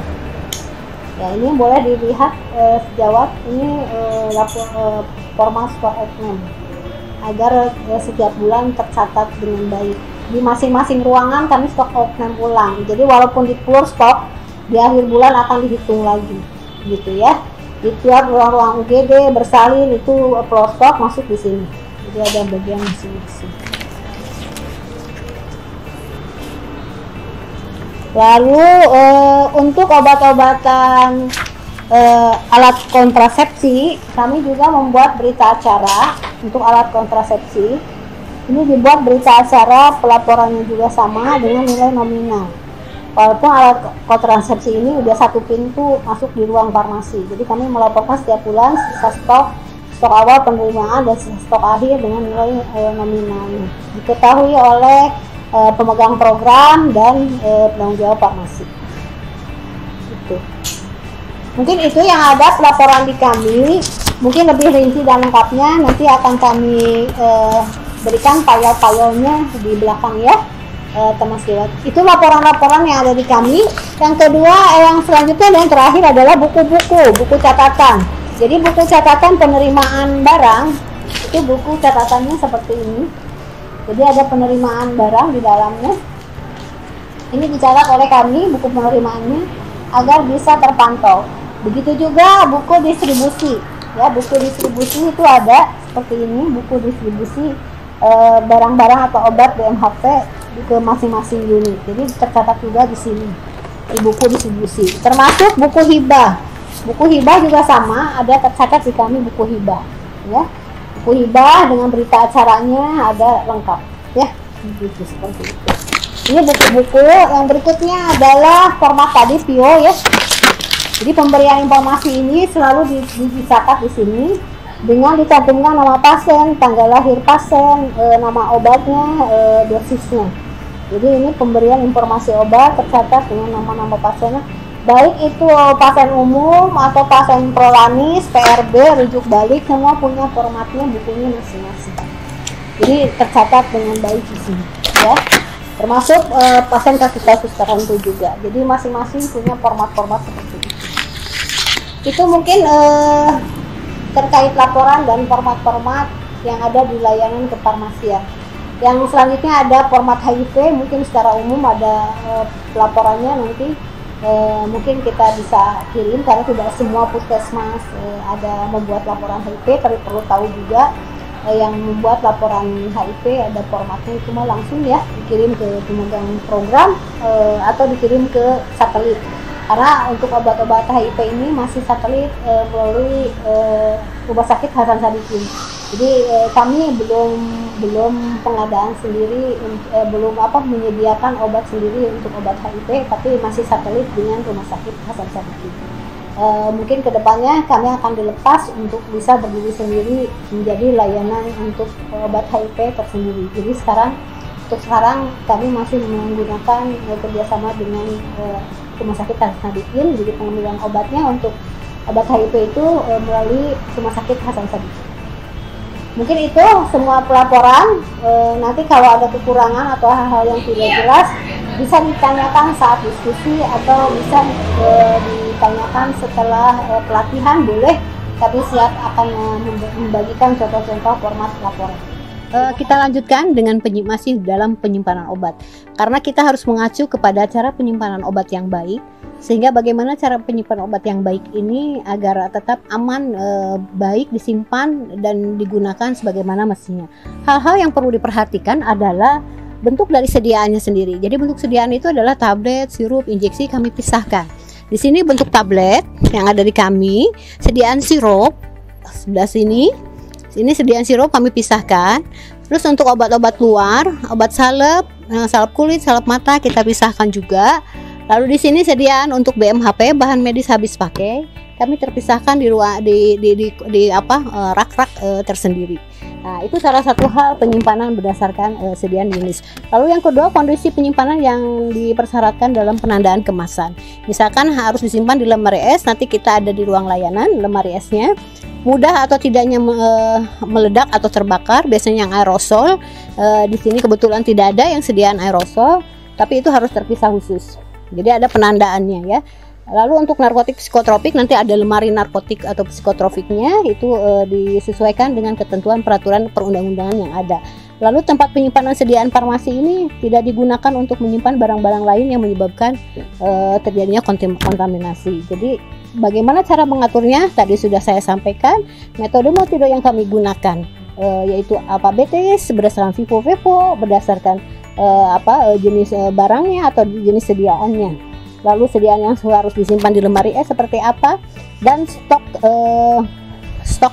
Ya, ini boleh dilihat sejawat ini format stock of name agar setiap bulan tercatat dengan baik. Di masing-masing ruangan kami stok of name ulang. Jadi walaupun di floor stok di akhir bulan akan dihitung lagi, gitu ya. Di tiap ruang-ruang UGD bersalin itu floor stok masuk di sini. Jadi ada bagian masing-masing. Lalu untuk obat-obatan alat kontrasepsi, kami juga membuat berita acara untuk alat kontrasepsi. Ini dibuat berita acara, pelaporannya juga sama dengan nilai nominal. Walaupun alat kontrasepsi ini udah satu pintu masuk di ruang farmasi. Jadi kami melaporkan setiap bulan sisa stok awal penerimaan dan sisa stok akhir dengan nilai nominalnya. Diketahui oleh pemegang program dan penanggung jawab farmasi. Itu. Mungkin itu yang ada pelaporan di kami. Mungkin lebih rinci dan lengkapnya nanti akan kami berikan file-filenya di belakang ya, teman sejawat. Itu laporan-laporan yang ada di kami. Yang kedua, yang selanjutnya dan yang terakhir adalah buku catatan. Jadi buku catatan penerimaan barang itu buku catatannya seperti ini. Jadi ada penerimaan barang di dalamnya. Ini dicatat oleh kami buku penerimaannya agar bisa terpantau. Begitu juga buku distribusi. Ya, buku distribusi itu ada seperti ini, buku distribusi barang-barang atau obat DMHP ke masing-masing unit. Jadi tercatat juga di sini di buku distribusi. Termasuk buku hibah. Buku hibah juga sama, ada tercatat di kami buku hibah. Ya, buku hibah dengan berita acaranya ada lengkap. Ya, begitu seperti itu. Ini buku-buku. Yang berikutnya adalah format tadi PIO ya. Jadi pemberian informasi ini selalu dicatat di sini dengan dicantumkan nama pasien, tanggal lahir pasien, nama obatnya, dosisnya. Jadi ini pemberian informasi obat tercatat dengan nama-nama pasiennya, baik itu pasien umum atau pasien prolanis, PRB, rujuk balik, semua punya formatnya, bukunya masing-masing. Jadi tercatat dengan baik di sini, ya. Termasuk pasien kasus-kasus tertentu juga. Jadi masing-masing punya format-format seperti itu. Itu mungkin terkait laporan dan format-format yang ada di layanan kefarmasian. Yang selanjutnya ada format HIV, mungkin secara umum ada laporannya nanti mungkin kita bisa kirim karena tidak semua puskesmas ada membuat laporan HIV, tapi perlu tahu juga yang membuat laporan HIV ada formatnya cuma langsung ya dikirim ke pemegang program atau dikirim ke satelit. Karena untuk obat-obat HIV ini masih satelit melalui Rumah Sakit Hasan Sadikin. Jadi kami belum pengadaan sendiri, belum menyediakan obat sendiri untuk obat HIV, tapi masih satelit dengan Rumah Sakit Hasan Sadikin. Mungkin kedepannya kami akan dilepas untuk bisa berdiri sendiri menjadi layanan untuk obat HIV tersendiri. Jadi untuk sekarang kami masih menggunakan kerjasama dengan Rumah Sakit Hasan Sadikin. Jadi pengambilan obatnya untuk obat HIV itu melalui Rumah Sakit Hasan Sadikin. Mungkin itu semua pelaporan. Nanti kalau ada kekurangan atau hal-hal yang tidak jelas bisa ditanyakan saat diskusi atau bisa ditanyakan setelah pelatihan, boleh. Kami siap akan membagikan contoh-contoh format laporan. Kita lanjutkan dengan masih dalam penyimpanan obat, karena kita harus mengacu kepada cara penyimpanan obat yang baik, sehingga bagaimana cara penyimpanan obat yang baik ini agar tetap aman, baik disimpan dan digunakan sebagaimana mestinya. Hal-hal yang perlu diperhatikan adalah bentuk dari sediaannya sendiri. Jadi bentuk sediaan itu adalah tablet, sirup, injeksi kami pisahkan. Di sini bentuk tablet yang ada di kami, sediaan sirup sebelah sini. Ini sediaan sirup kami pisahkan. Terus untuk obat-obat luar, obat salep, salep kulit, salep mata kita pisahkan juga. Lalu di sini sediaan untuk BMHP, bahan medis habis pakai, kami terpisahkan di rak-rak tersendiri. Nah, itu salah satu hal penyimpanan berdasarkan sediaan jenis. Lalu yang kedua, kondisi penyimpanan yang dipersyaratkan dalam penandaan kemasan. Misalkan harus disimpan di lemari es, nanti kita ada di ruang layanan lemari esnya. Mudah atau tidaknya meledak atau terbakar, biasanya yang aerosol. Di sini kebetulan tidak ada yang sediaan aerosol, tapi itu harus terpisah khusus. Jadi ada penandaannya ya. Lalu untuk narkotik psikotropik nanti ada lemari narkotik atau psikotrofiknya, itu disesuaikan dengan ketentuan peraturan perundang-undangan yang ada. Lalu tempat penyimpanan sediaan farmasi ini tidak digunakan untuk menyimpan barang-barang lain yang menyebabkan terjadinya kontaminasi. Jadi bagaimana cara mengaturnya tadi sudah saya sampaikan. Metode yang kami gunakan yaitu alfabetis berdasarkan FIFO berdasarkan jenis barangnya atau jenis sediaannya. Lalu sediaan yang harus disimpan di lemari es seperti apa, dan stok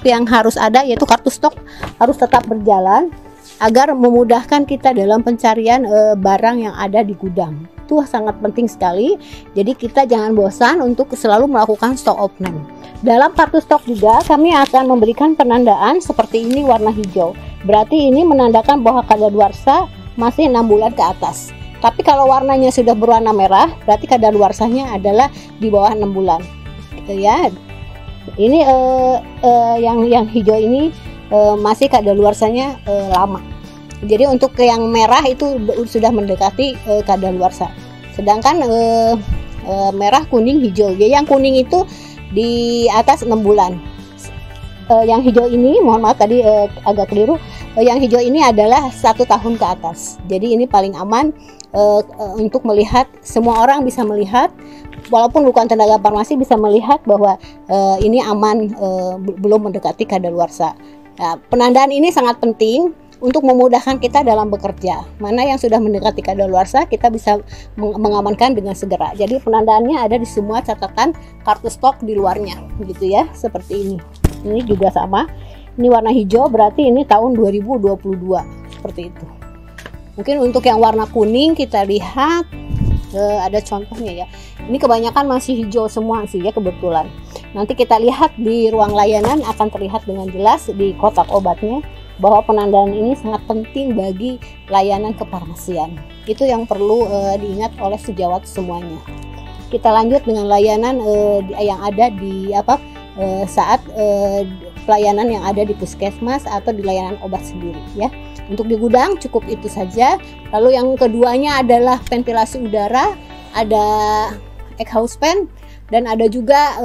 yang harus ada yaitu kartu stok harus tetap berjalan agar memudahkan kita dalam pencarian barang yang ada di gudang. Itu sangat penting sekali. Jadi kita jangan bosan untuk selalu melakukan stok opening. Dalam kartu stok juga kami akan memberikan penandaan seperti ini, warna hijau. Berarti ini menandakan bahwa kadaluarsa masih 6 bulan ke atas. Tapi kalau warnanya sudah berwarna merah, berarti kadaluarsanya adalah di bawah 6 bulan. Gitu ya. Ini yang hijau ini masih kadaluarsanya lama. Jadi untuk yang merah itu sudah mendekati kadaluarsa. Sedangkan merah, kuning, hijau. Jadi yang kuning itu di atas 6 bulan. Yang hijau ini, mohon maaf tadi agak keliru. Yang hijau ini adalah 1 tahun ke atas. Jadi ini paling aman untuk melihat, semua orang bisa melihat, walaupun bukan tenaga farmasi bisa melihat bahwa ini aman, belum mendekati kadaluarsa. Nah, penandaan ini sangat penting untuk memudahkan kita dalam bekerja. Mana yang sudah mendekati kadaluarsa kita bisa mengamankan dengan segera. Jadi penandaannya ada di semua catatan kartu stok di luarnya, gitu ya, seperti ini. Ini juga sama. Ini warna hijau berarti ini tahun 2022, seperti itu. Mungkin untuk yang warna kuning kita lihat ada contohnya ya. Ini kebanyakan masih hijau semua sih ya kebetulan. Nanti kita lihat di ruang layanan akan terlihat dengan jelas di kotak obatnya bahwa penandaan ini sangat penting bagi layanan kefarmasian. Itu yang perlu diingat oleh sejawat semuanya. Kita lanjut dengan layanan yang ada di saat pelayanan yang ada di puskesmas atau di layanan obat sendiri ya. Untuk di gudang cukup itu saja. Lalu yang keduanya adalah ventilasi udara, ada exhaust fan, dan ada juga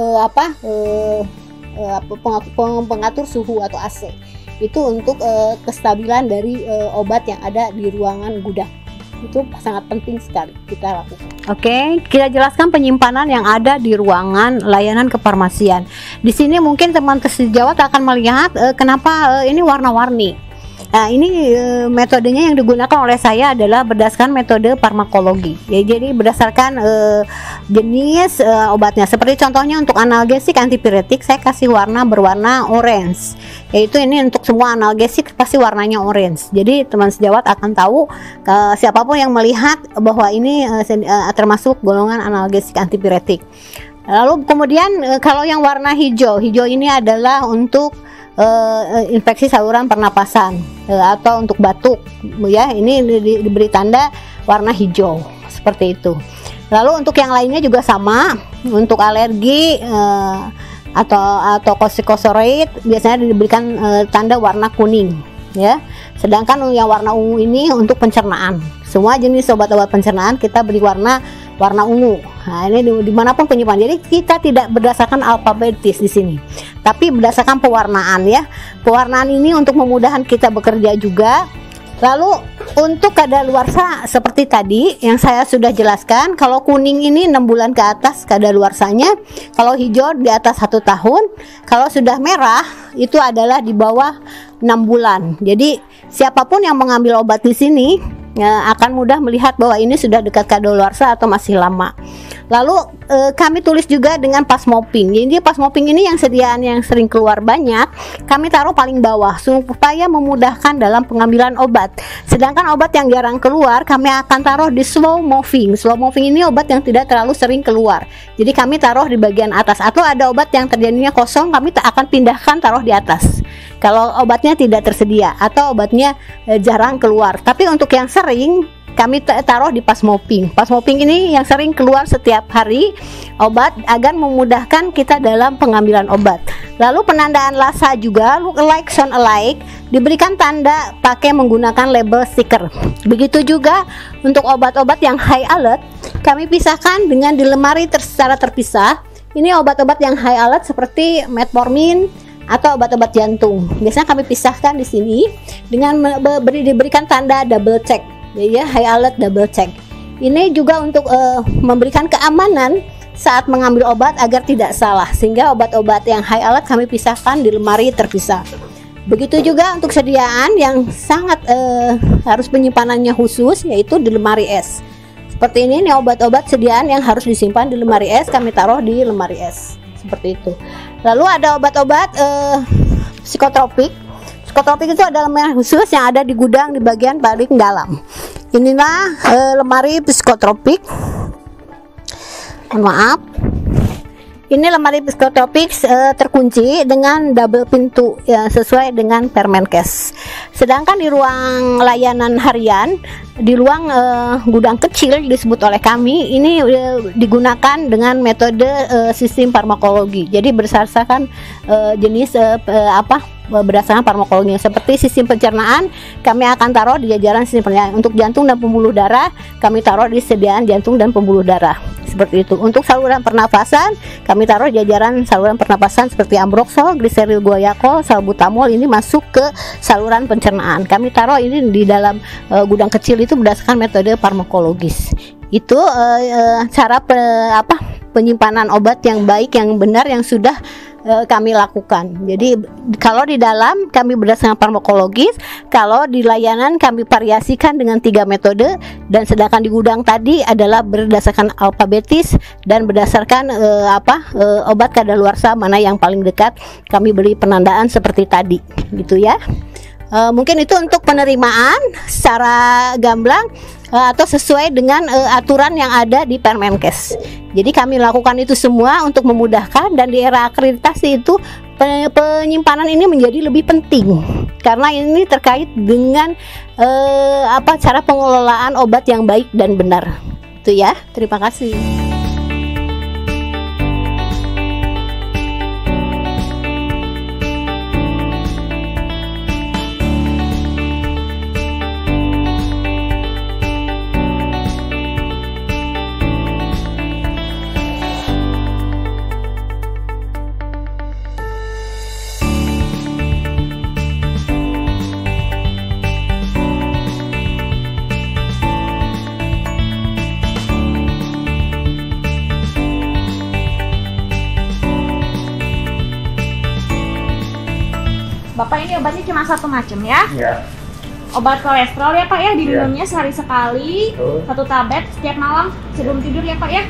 pengatur suhu atau AC. Itu untuk kestabilan dari obat yang ada di ruangan gudang. Itu sangat penting sekali kita lakukan. Oke, kita jelaskan penyimpanan yang ada di ruangan layanan kefarmasian. Di sini mungkin teman sejawat akan melihat kenapa ini warna-warni. Nah, ini metodenya yang digunakan oleh saya adalah berdasarkan metode farmakologi. Jadi berdasarkan jenis obatnya. Seperti contohnya untuk analgesik antipiretik, saya kasih warna berwarna orange. Yaitu ini untuk semua analgesik pasti warnanya orange. Jadi teman sejawat akan tahu siapapun yang melihat bahwa ini termasuk golongan analgesik antipiretik. Lalu kemudian kalau yang warna hijau ini adalah untuk infeksi saluran pernapasan atau untuk batuk ya, ini diberi tanda warna hijau seperti itu. Lalu untuk yang lainnya juga sama, untuk alergi atau kortikosteroid biasanya diberikan tanda warna kuning ya. Sedangkan yang warna ungu ini untuk pencernaan. Semua jenis obat-obat pencernaan kita beri warna ungu. Nah, ini dimanapun penyimpanan. Jadi kita tidak berdasarkan alfabetis di sini, tapi berdasarkan pewarnaan ya. Pewarnaan ini untuk memudahkan kita bekerja juga. Lalu untuk kadaluarsa seperti tadi yang saya sudah jelaskan, kalau kuning ini 6 bulan ke atas kadaluarsanya, kalau hijau di atas 1 tahun, kalau sudah merah itu adalah di bawah 6 bulan. Jadi siapapun yang mengambil obat di sini akan mudah melihat bahwa ini sudah dekat kadaluarsa atau masih lama. Lalu kami tulis juga dengan pasmoping. Jadi pasmoping ini yang sediaan yang sering keluar banyak, kami taruh paling bawah supaya memudahkan dalam pengambilan obat. Sedangkan obat yang jarang keluar kami akan taruh di slow moving. Slow moving ini obat yang tidak terlalu sering keluar. Jadi kami taruh di bagian atas. Atau ada obat yang terjadinya kosong, kami akan pindahkan taruh di atas. Kalau obatnya tidak tersedia atau obatnya jarang keluar. Tapi untuk yang sering kami taruh di pasmoping. Pasmoping ini yang sering keluar setiap hari obat agar memudahkan kita dalam pengambilan obat. Lalu penandaan LASA juga, look alike, sound alike, diberikan tanda pakai menggunakan label stiker. Begitu juga untuk obat-obat yang high alert, kami pisahkan dengan di lemari secara terpisah. Ini obat-obat yang high alert seperti metformin atau obat-obat jantung. Biasanya kami pisahkan di sini dengan diberikan tanda double check. Ya, high alert double check. Ini juga untuk memberikan keamanan saat mengambil obat agar tidak salah, sehingga obat-obat yang high alert kami pisahkan di lemari terpisah. Begitu juga untuk sediaan yang sangat harus penyimpanannya khusus, yaitu di lemari es. Seperti ini nih obat-obat sediaan yang harus disimpan di lemari es, kami taruh di lemari es seperti itu. Lalu ada obat-obat psikotropik. Psikotropik itu adalah lemari khusus yang ada di gudang di bagian paling dalam. Inilah lemari psikotropik. Maaf. Ini lemari psikotropik terkunci dengan double pintu ya, sesuai dengan Permenkes. Sedangkan di ruang layanan harian, di ruang gudang kecil disebut oleh kami, ini digunakan dengan metode sistem farmakologi. Jadi berdasarkan jenis berdasarkan farmakologi. Seperti sistem pencernaan, kami akan taruh di jajaran sistem pencernaan. Untuk jantung dan pembuluh darah, kami taruh di sediaan jantung dan pembuluh darah. Seperti itu. Untuk saluran pernapasan, kami taruh jajaran saluran pernapasan seperti ambroxol, gliseril guaiacol, salbutamol, ini masuk ke saluran pencernaan. Kami taruh ini di dalam gudang kecil itu berdasarkan metode farmakologis. Itu cara penyimpanan obat yang baik, yang benar, yang sudah kami lakukan. Jadi kalau di dalam kami berdasarkan farmakologis, kalau di layanan kami variasikan dengan 3 metode, dan sedangkan di gudang tadi adalah berdasarkan alfabetis dan berdasarkan obat kadaluarsa mana yang paling dekat, kami beri penandaan seperti tadi, gitu ya. Mungkin itu untuk penerimaan secara gamblang atau sesuai dengan aturan yang ada di Permenkes. Jadi kami lakukan itu semua untuk memudahkan, dan di era akreditasi itu penyimpanan ini menjadi lebih penting karena ini terkait dengan cara pengelolaan obat yang baik dan benar. Itu ya. Terima kasih. obatnya cuma satu macam ya. Iya. Obat kolesterol ya Pak ya, diminumnya sehari sekali, satu tablet setiap malam sebelum tidur ya Pak ya.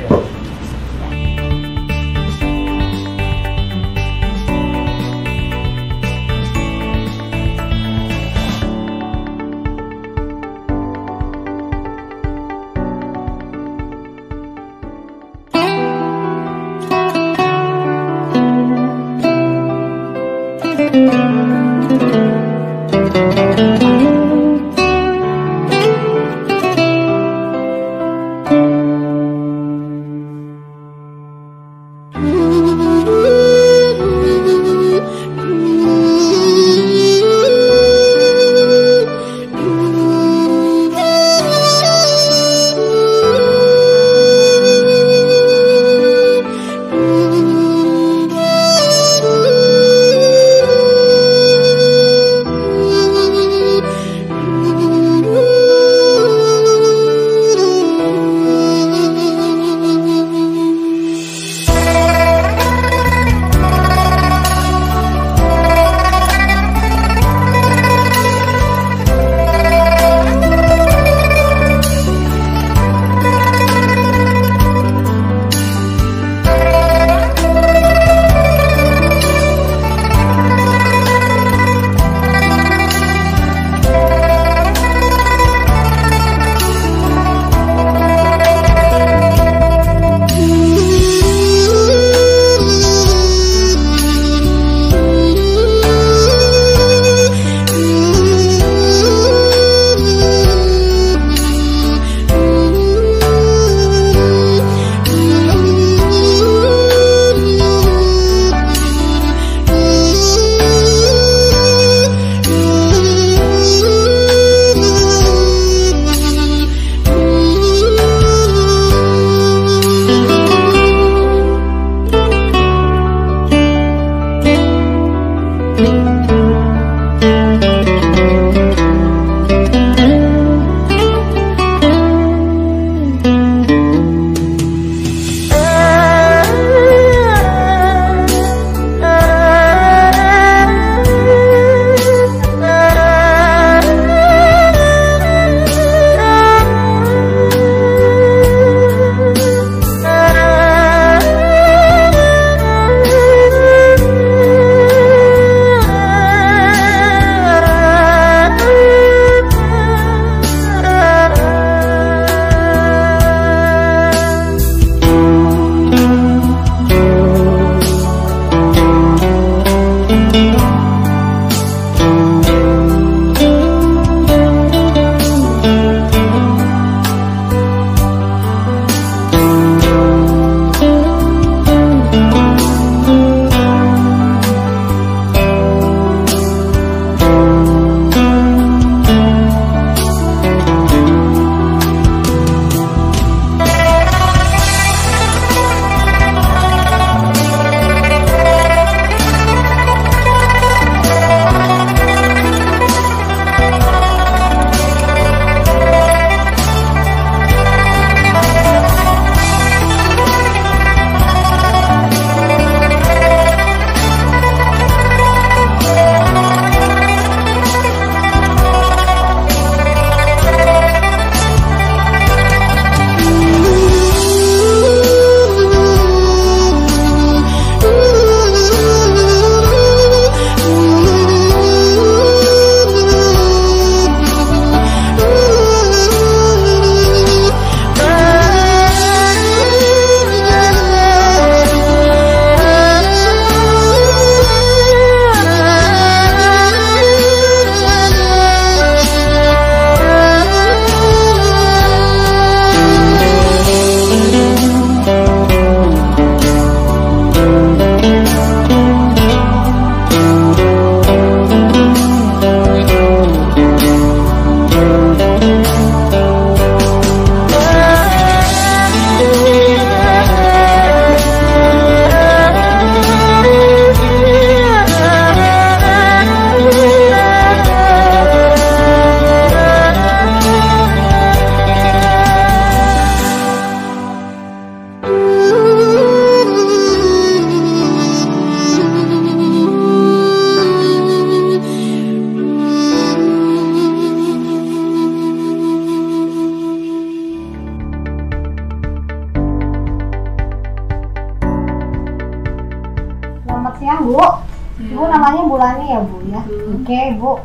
ya Bu ya. Oke Bu,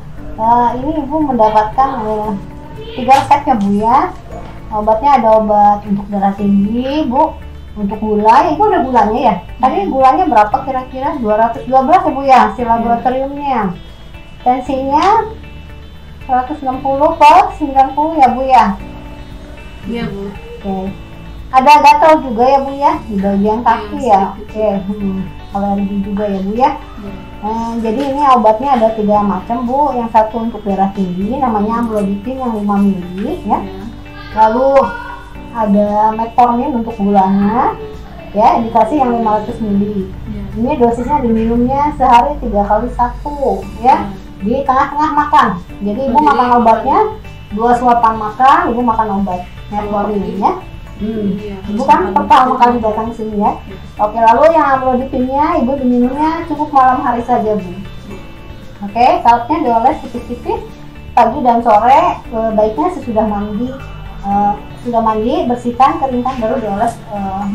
ini Ibu mendapatkan 3 resep ya Bu ya. Obatnya ada obat untuk darah tinggi Bu, untuk gula. Ibu ada gulanya ya? Tadi gulanya berapa kira-kira? 212 ya Bu ya, hasil laboratoriumnya. Tensinya 160/90 ya Bu ya. Iya Bu. Oke. Ada gatal juga ya Bu ya di bagian kaki ya. Oke. Alergi juga ya Bu ya. Jadi ini obatnya ada 3 macam Bu. Yang satu untuk darah tinggi namanya amlodipine yang 5 ml ya. Lalu ada metformin untuk gulanya ya, dikasih yang 500 ml. Ini dosisnya diminumnya sehari 3 kali 1 ya, di tengah-tengah makan. Jadi Ibu makan obatnya 2 suapan makan, Ibu makan obat metformin ya. Ibu kan pertama kali datang sini ya. Oke, lalu yang amlodipine-nya Ibu diminumnya cukup malam hari saja Bu. Oke, salepnya dioles tipis-tipis pagi dan sore, baiknya sesudah mandi. Sudah mandi, bersihkan, keringkan, baru dioles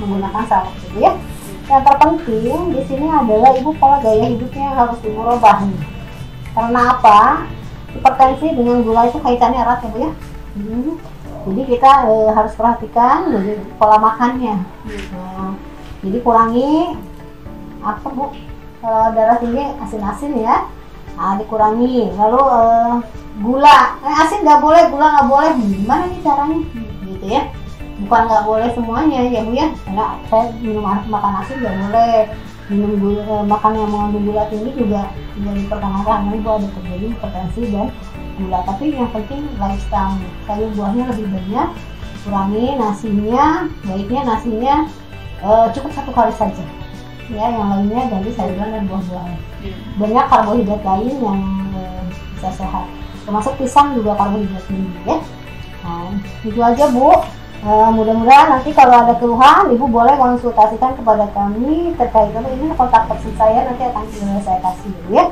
menggunakan salep gitu ya. Yang terpenting di sini adalah Ibu pola gaya hidupnya yang harus Ibu rubah nih. Karena apa? Hipertensi dengan gula itu kaitannya erat ya Bu ya. Jadi kita harus perhatikan dari pola makannya. Jadi kurangi apa Bu? Darah tinggi asin-asin ya. Nah, dikurangi. Lalu gula, asin nggak boleh, gula nggak boleh. Gimana nih caranya? Gitu ya. Bukan nggak boleh semuanya ya Bu ya. Karena saya minum makan asin nggak boleh. Minum gula, makan yang mengandung gula tinggi juga diperkenalkan. Ibu ada terjadi hipertensi dan gula. Tapi yang penting lifestyle. Sayur buahnya lebih banyak. Kurangi nasinya. Baiknya nasinya cukup 1 kali saja. Ya, yang lainnya ganti sayuran dan buah-buahan. Banyak karbohidrat lain yang bisa sehat. Termasuk pisang juga karbohidrat tinggi ya. Nah, itu aja Bu. Mudah-mudahan nanti kalau ada keluhan Ibu boleh konsultasikan kepada kami terkait ini kontak person saya, nanti akan saya kasih ya.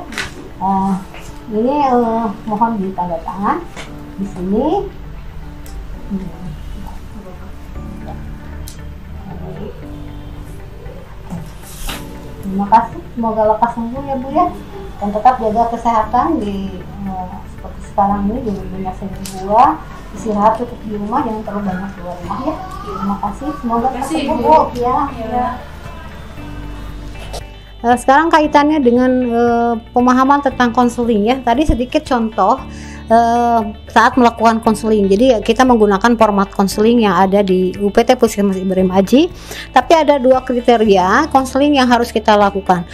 Ini mohon ditanda tangan di sini. Terima kasih, semoga lekas sembuh ya Bu ya, dan tetap jaga kesehatan di seperti sekarang ini, jangan banyak buah, istirahat cukup di rumah, jangan terlalu banyak keluar rumah ya. Terima kasih, semoga sembuh Bu ya. Sekarang kaitannya dengan pemahaman tentang konseling ya. Tadi sedikit contoh saat melakukan konseling. Jadi kita menggunakan format konseling yang ada di UPT Puskesmas Ibrahim Aji. Tapi ada 2 kriteria konseling yang harus kita lakukan.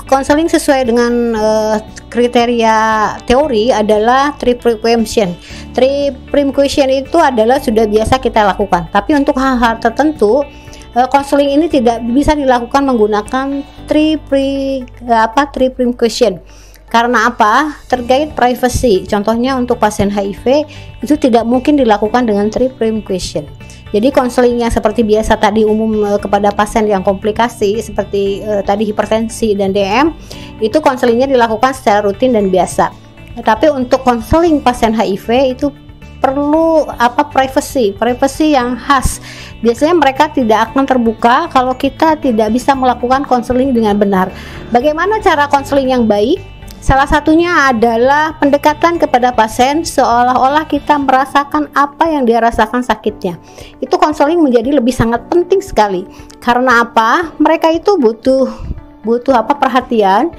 Konseling sesuai dengan kriteria teori adalah 3 preemption. 3 preemption itu adalah sudah biasa kita lakukan. Tapi untuk hal-hal tertentu konseling ini tidak bisa dilakukan menggunakan 3 preemption. Karena apa? Terkait privacy. Contohnya untuk pasien HIV itu tidak mungkin dilakukan dengan 3 preemption. Jadi konseling yang seperti biasa tadi umum kepada pasien yang komplikasi seperti tadi hipertensi dan DM, itu konselingnya dilakukan secara rutin dan biasa. Tapi untuk konseling pasien HIV itu perlu privacy yang khas. Biasanya mereka tidak akan terbuka kalau kita tidak bisa melakukan konseling dengan benar. Bagaimana cara konseling yang baik? Salah satunya adalah pendekatan kepada pasien seolah-olah kita merasakan apa yang dia rasakan sakitnya. Itu konseling menjadi lebih sangat penting sekali. Karena apa? Mereka itu butuh perhatian,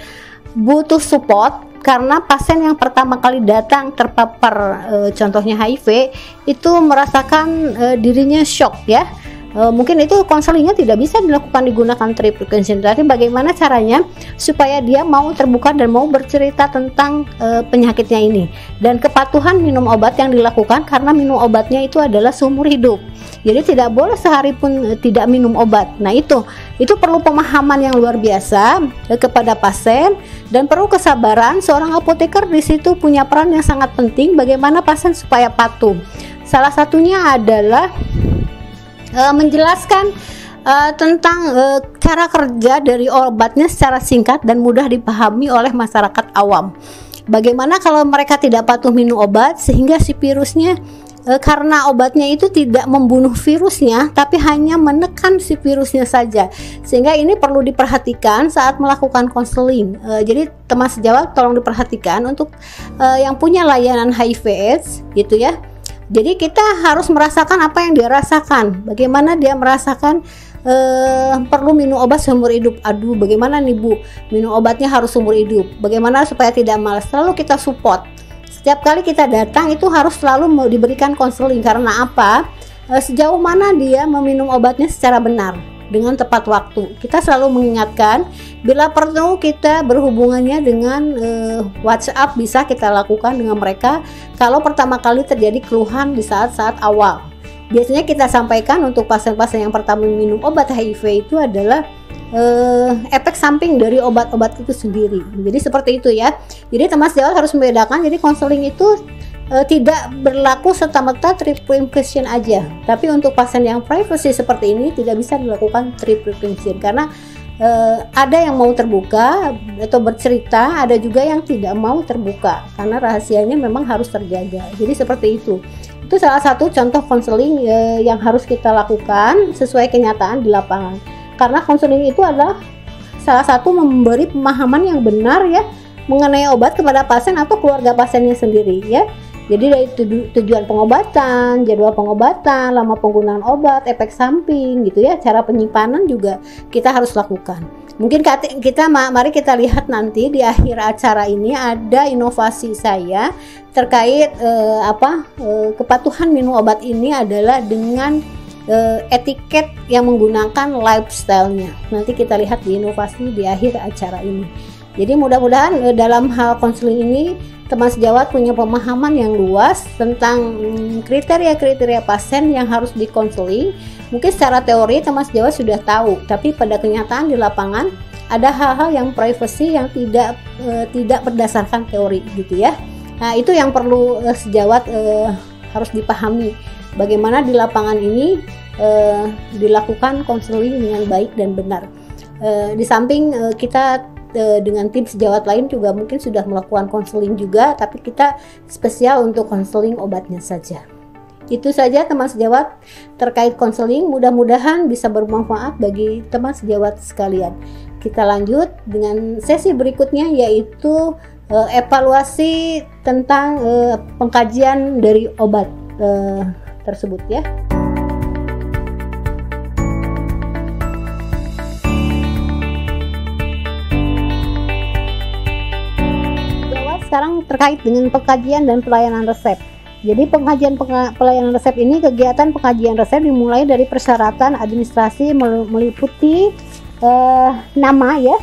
butuh support. Karena pasien yang pertama kali datang terpapar contohnya HIV itu merasakan dirinya shock ya. Mungkin itu konselingnya tidak bisa digunakan 3 preemption. Tapi bagaimana caranya supaya dia mau terbuka dan mau bercerita tentang penyakitnya ini, dan kepatuhan minum obat yang dilakukan karena minum obatnya itu adalah seumur hidup. Jadi tidak boleh sehari pun tidak minum obat. Nah itu perlu pemahaman yang luar biasa kepada pasien, dan perlu kesabaran. Seorang apoteker di situ punya peran yang sangat penting bagaimana pasien supaya patuh. Salah satunya adalah menjelaskan tentang cara kerja dari obatnya secara singkat dan mudah dipahami oleh masyarakat awam. Bagaimana kalau mereka tidak patuh minum obat sehingga si virusnya karena obatnya itu tidak membunuh virusnya, tapi hanya menekan si virusnya saja, sehingga ini perlu diperhatikan saat melakukan konseling. Jadi teman sejawat tolong diperhatikan untuk yang punya layanan HIV/AIDS gitu ya. Jadi kita harus merasakan apa yang dia rasakan, bagaimana dia merasakan perlu minum obat seumur hidup. Aduh, bagaimana nih Bu, minum obatnya harus seumur hidup, bagaimana supaya tidak malas. Selalu kita support. Setiap kali kita datang itu harus selalu mau diberikan konseling. Karena apa? Sejauh mana dia meminum obatnya secara benar dengan tepat waktu. Kita selalu mengingatkan, bila perlu kita berhubungannya dengan WhatsApp bisa kita lakukan dengan mereka kalau pertama kali terjadi keluhan di saat-saat awal. Biasanya kita sampaikan untuk pasien-pasien yang pertama minum obat HIV itu adalah efek samping dari obat-obat itu sendiri. Jadi seperti itu ya. Jadi teman sejawat harus membedakan. Jadi konseling itu tidak berlaku serta-merta tri-prevention aja. Tapi untuk pasien yang privacy seperti ini tidak bisa dilakukan tri-prevention karena ada yang mau terbuka atau bercerita, ada juga yang tidak mau terbuka karena rahasianya memang harus terjaga. Jadi seperti itu. Itu salah satu contoh konseling yang harus kita lakukan sesuai kenyataan di lapangan. Karena konseling itu adalah salah satu memberi pemahaman yang benar ya mengenai obat kepada pasien atau keluarga pasiennya sendiri ya. Jadi dari tujuan pengobatan, jadwal pengobatan, lama penggunaan obat, efek samping gitu ya, cara penyimpanan juga kita harus lakukan. Mungkin mari kita lihat nanti di akhir acara ini ada inovasi saya terkait kepatuhan minum obat ini adalah dengan etiket yang menggunakan lifestyle-nya. Nanti kita lihat di inovasi di akhir acara ini. Jadi mudah-mudahan dalam hal konseling ini teman sejawat punya pemahaman yang luas tentang kriteria-kriteria pasien yang harus dikonseling. Mungkin secara teori teman sejawat sudah tahu, tapi pada kenyataan di lapangan ada hal-hal yang privacy yang tidak berdasarkan teori gitu ya. Nah, itu yang perlu sejawat harus dipahami. Bagaimana di lapangan ini dilakukan konseling dengan baik dan benar. Di samping kita dengan tim sejawat lain juga mungkin sudah melakukan konseling juga, tapi kita spesial untuk konseling obatnya saja. Itu saja teman sejawat terkait konseling, mudah-mudahan bisa bermanfaat bagi teman sejawat sekalian. Kita lanjut dengan sesi berikutnya yaitu evaluasi tentang pengkajian dari obat tersebut ya. Sekarang terkait dengan pengkajian dan pelayanan resep. Jadi pengkajian pelayanan resep ini, kegiatan pengkajian resep dimulai dari persyaratan administrasi meliputi nama ya,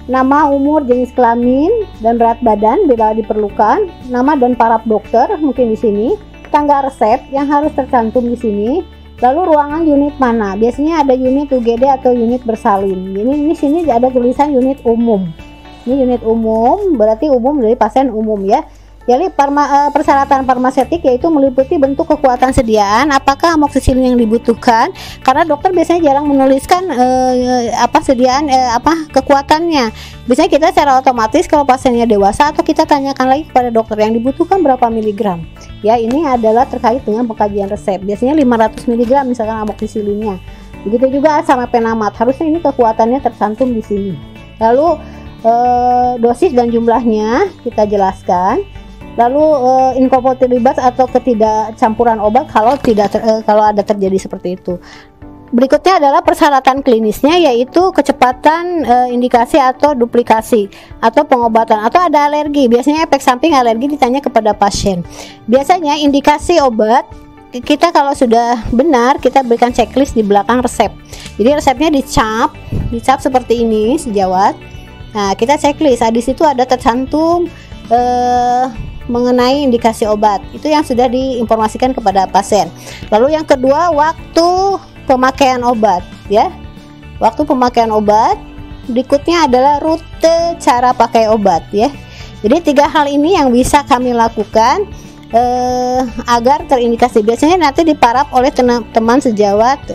nama, umur, jenis kelamin, dan berat badan bila diperlukan, nama dan paraf dokter mungkin di sini, tanggal resep yang harus tercantum di sini, lalu ruangan unit mana. Biasanya ada unit UGD atau unit bersalin. Ini sini ada tulisan unit umum. Ini unit umum, berarti umum dari pasien umum ya. Jadi persyaratan farmasetik yaitu meliputi bentuk kekuatan sediaan, apakah amoksisilin yang dibutuhkan, karena dokter biasanya jarang menuliskan sediaan kekuatannya. Biasanya kita secara otomatis kalau pasiennya dewasa atau kita tanyakan lagi kepada dokter yang dibutuhkan berapa miligram. Ya, ini adalah terkait dengan pengkajian resep. Biasanya 500 miligram misalkan amoksisilinnya. Begitu juga sama penamat, harusnya ini kekuatannya tercantum di sini. Lalu dosis dan jumlahnya kita jelaskan. Lalu incompatibilitas atau ketidakcampuran obat kalau ada terjadi seperti itu. Berikutnya adalah persyaratan klinisnya yaitu kecepatan indikasi atau duplikasi atau pengobatan atau ada alergi. Biasanya efek samping alergi ditanya kepada pasien. Biasanya indikasi obat kita kalau sudah benar kita berikan checklist di belakang resep. Jadi resepnya dicap seperti ini sejawat. Nah, kita checklist. Di situ ada tercantum mengenai indikasi obat. Itu yang sudah diinformasikan kepada pasien. Lalu yang kedua, waktu pemakaian obat ya. Waktu pemakaian obat. Berikutnya adalah rute cara pakai obat ya. Jadi 3 hal ini yang bisa kami lakukan agar terindikasi. Biasanya nanti diparaf oleh teman sejawat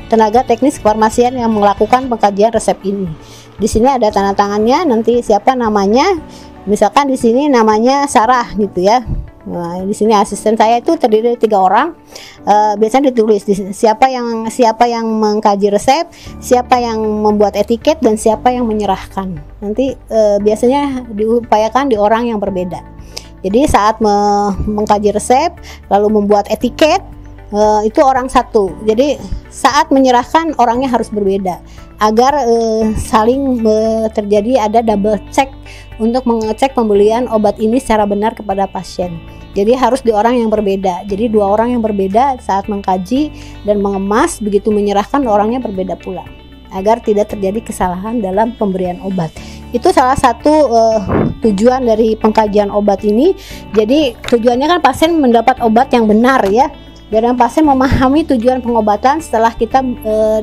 tenaga teknis kefarmasian yang melakukan pengkajian resep ini. Di sini ada tanda tangannya, nanti siapa namanya. Misalkan di sini namanya Sarah gitu ya. Nah, di sini asisten saya itu terdiri dari 3 orang. Biasanya ditulis siapa yang mengkaji resep, siapa yang membuat etiket, dan siapa yang menyerahkan. Nanti biasanya diupayakan di orang yang berbeda. Jadi saat mengkaji resep lalu membuat etiket itu orang satu. Jadi saat menyerahkan orangnya harus berbeda agar saling terjadi ada double check untuk mengecek pembelian obat ini secara benar kepada pasien. Jadi harus di orang yang berbeda. Jadi 2 orang yang berbeda saat mengkaji dan mengemas, begitu menyerahkan orangnya berbeda pula agar tidak terjadi kesalahan dalam pemberian obat. Itu salah satu tujuan dari pengkajian obat ini. Jadi tujuannya kan pasien mendapat obat yang benar ya, dan pasien memahami tujuan pengobatan setelah kita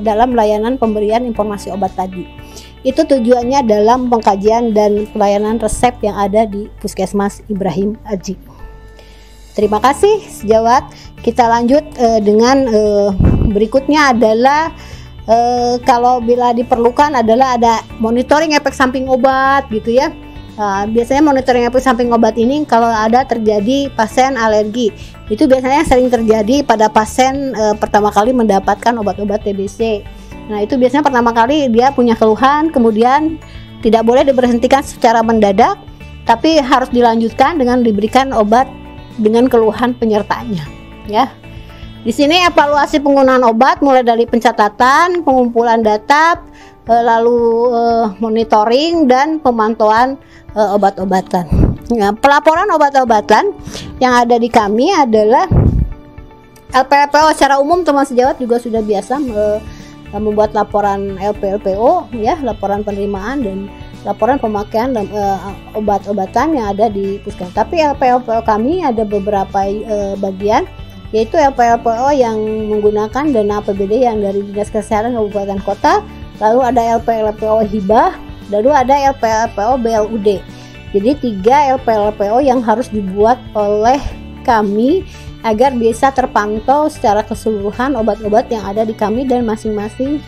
dalam layanan pemberian informasi obat tadi. Itu tujuannya dalam pengkajian dan pelayanan resep yang ada di Puskesmas Ibrahim Aji. Terima kasih sejawat. Kita lanjut dengan berikutnya adalah kalau bila diperlukan adalah ada monitoring efek samping obat gitu ya. Biasanya monitoring efek samping obat ini kalau ada terjadi pasien alergi, itu biasanya sering terjadi pada pasien pertama kali mendapatkan obat-obat TBC. Nah itu biasanya pertama kali dia punya keluhan, kemudian tidak boleh diberhentikan secara mendadak, tapi harus dilanjutkan dengan diberikan obat dengan keluhan penyertanya ya. Di sini evaluasi penggunaan obat mulai dari pencatatan, pengumpulan data, lalu monitoring dan pemantauan obat-obatan. Nah, pelaporan obat-obatan yang ada di kami adalah LPLPO. Secara umum teman sejawat juga sudah biasa membuat laporan LPLPO ya, laporan penerimaan dan laporan pemakaian obat-obatan yang ada di puskesmas. Tapi LPLPO kami ada beberapa bagian, yaitu LPLPO yang menggunakan dana APBD yang dari Dinas Kesehatan Kabupaten Kota, lalu ada LPLPO hibah, lalu ada LPLPO BLUD. Jadi 3 LPLPO yang harus dibuat oleh kami agar bisa terpantau secara keseluruhan obat-obat yang ada di kami, dan masing-masing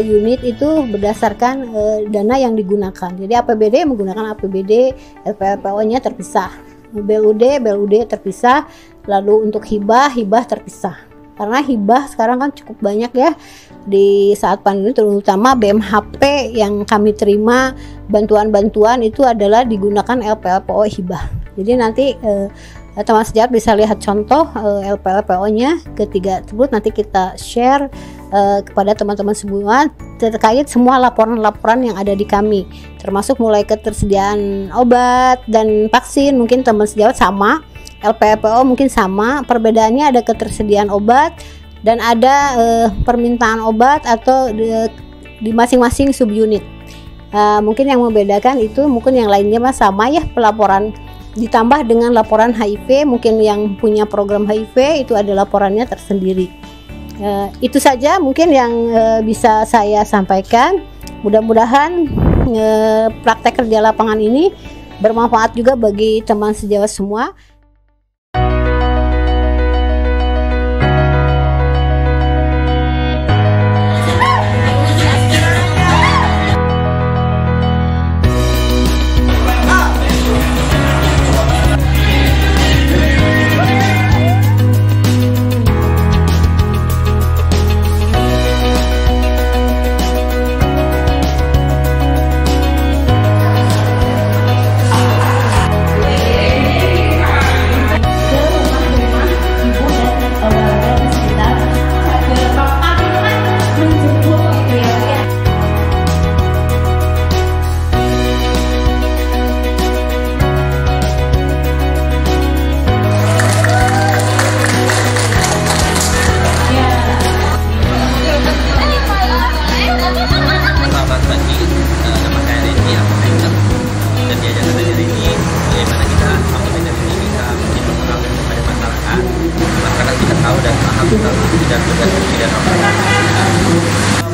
unit itu berdasarkan dana yang digunakan. Jadi APBD menggunakan APBD, LPLPO-nya terpisah. BLUD terpisah, lalu untuk hibah terpisah. Karena hibah sekarang kan cukup banyak ya di saat pandemi, terutama BMHP yang kami terima bantuan-bantuan itu adalah digunakan LPLPO hibah. Jadi nanti teman sejawat bisa lihat contoh LPLPO-nya ketiga tersebut, nanti kita share kepada teman-teman semua terkait semua laporan-laporan yang ada di kami, termasuk mulai ketersediaan obat dan vaksin. Mungkin teman sejawat sama, LPLPO mungkin sama, perbedaannya ada ketersediaan obat dan ada permintaan obat atau di masing-masing subunit. Mungkin yang membedakan itu, mungkin yang lainnya mah sama ya, pelaporan ditambah dengan laporan HIV. Mungkin yang punya program HIV itu ada laporannya tersendiri. Itu saja mungkin yang bisa saya sampaikan. Mudah-mudahan praktek kerja lapangan ini bermanfaat juga bagi teman sejawat semua.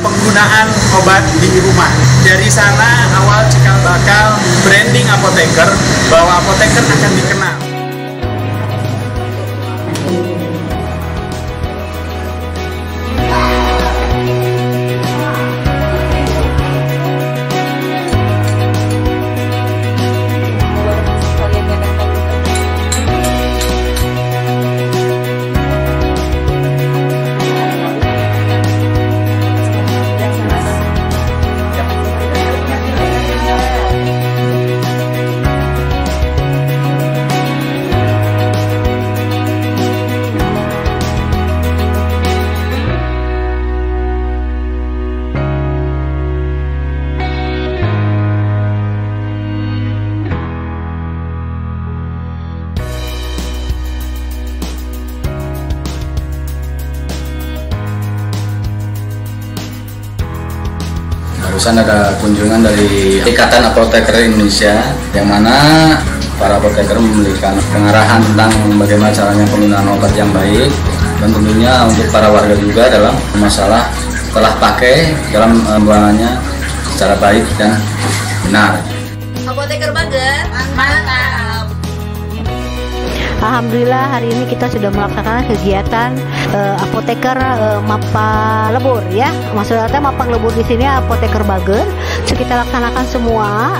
Penggunaan obat di rumah. Dari sana awal cikal bakal branding apoteker, bahwa apoteker akan dikenal. Barusan ada kunjungan dari Ikatan Apoteker Indonesia, yang mana para apoteker memberikan pengarahan tentang bagaimana caranya penggunaan obat yang baik, dan tentunya untuk para warga juga dalam masalah telah pakai dalam pembuangannya secara baik dan benar. Apoteker Bager, mantap. Alhamdulillah hari ini kita sudah melaksanakan kegiatan apoteker Mapa Lebur ya. Maksudnya Mapa Lebur di sini apoteker Bager. So, kita laksanakan semua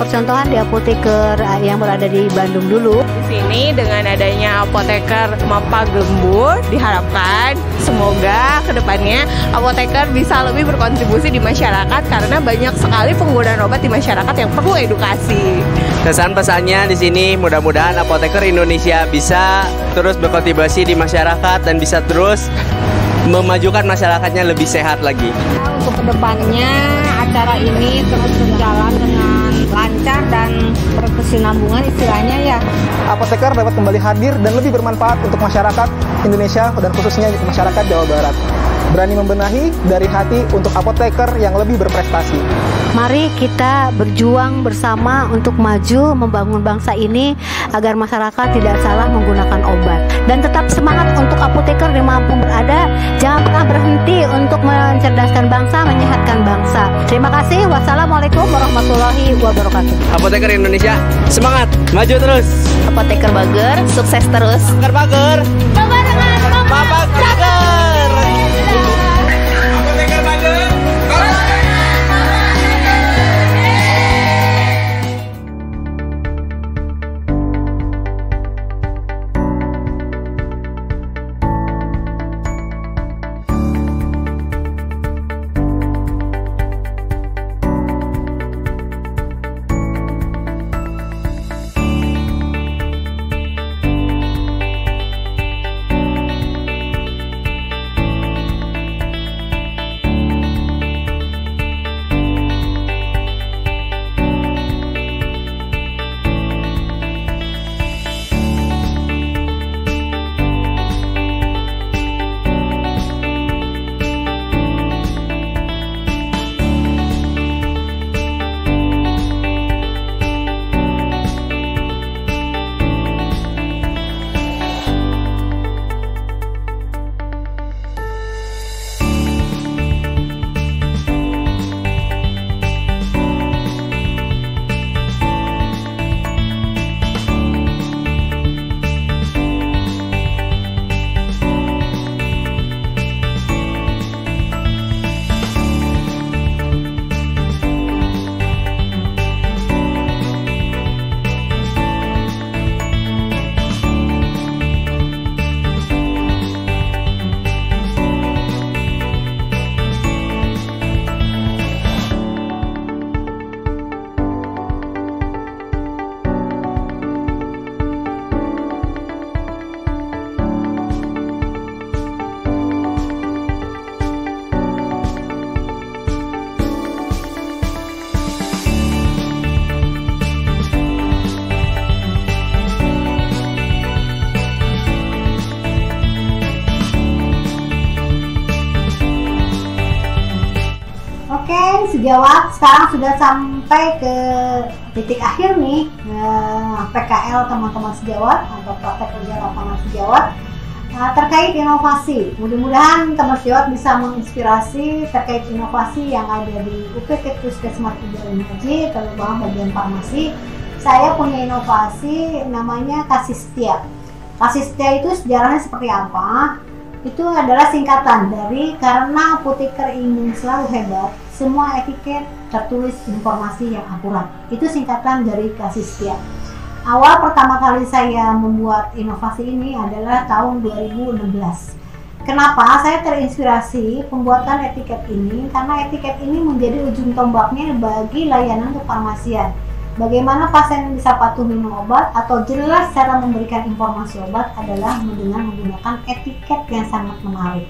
percontohan di apoteker yang berada di Bandung dulu. Di sini dengan adanya apoteker Mapa Gembur diharapkan semoga kedepannya apoteker bisa lebih berkontribusi di masyarakat karena banyak sekali penggunaan obat di masyarakat yang perlu edukasi. Pesan-pesannya di sini mudah-mudahan apoteker Indonesia bisa terus berkontribusi di masyarakat dan bisa terus memajukan masyarakatnya lebih sehat lagi. Untuk kedepannya acara ini terus berjalan dengan lancar dan berkesinambungan istilahnya ya. Apoteker dapat kembali hadir dan lebih bermanfaat untuk masyarakat Indonesia dan khususnya masyarakat Jawa Barat. Berani membenahi dari hati untuk apoteker yang lebih berprestasi. Mari kita berjuang bersama untuk maju membangun bangsa ini agar masyarakat tidak salah menggunakan obat. Dan tetap semangat untuk apoteker dimanapun berada. Jangan pernah berhenti untuk mencerdaskan bangsa, menyehatkan bangsa. Terima kasih. Wassalamualaikum warahmatullahi wabarakatuh. Apoteker Indonesia, semangat, maju terus. Apoteker Bager, sukses terus. Apoteker Bager, coba dengan Bapak Bager. Oke, sejawat sekarang sudah sampai ke titik akhir nih PKL teman-teman sejawat atau praktek kerja lapangan sejawat terkait inovasi. Mudah-mudahan teman sejawat bisa menginspirasi terkait inovasi yang ada di UPT Puskesmas Ibrahim Haji, terutama bagian farmasi. Saya punya inovasi namanya Kasih Setia. Kasih Setia itu sejarahnya seperti apa? Itu adalah singkatan dari karena apoteker ingin selalu hebat, semua etiket tertulis informasi yang akurat. Itu singkatan dari Kasih Setia. Awal pertama kali saya membuat inovasi ini adalah tahun 2016. Kenapa saya terinspirasi pembuatan etiket ini? Karena etiket ini menjadi ujung tombaknya bagi layanan kefarmasian. Bagaimana pasien bisa patuh minum obat atau jelas cara memberikan informasi obat adalah dengan menggunakan etiket yang sangat menarik.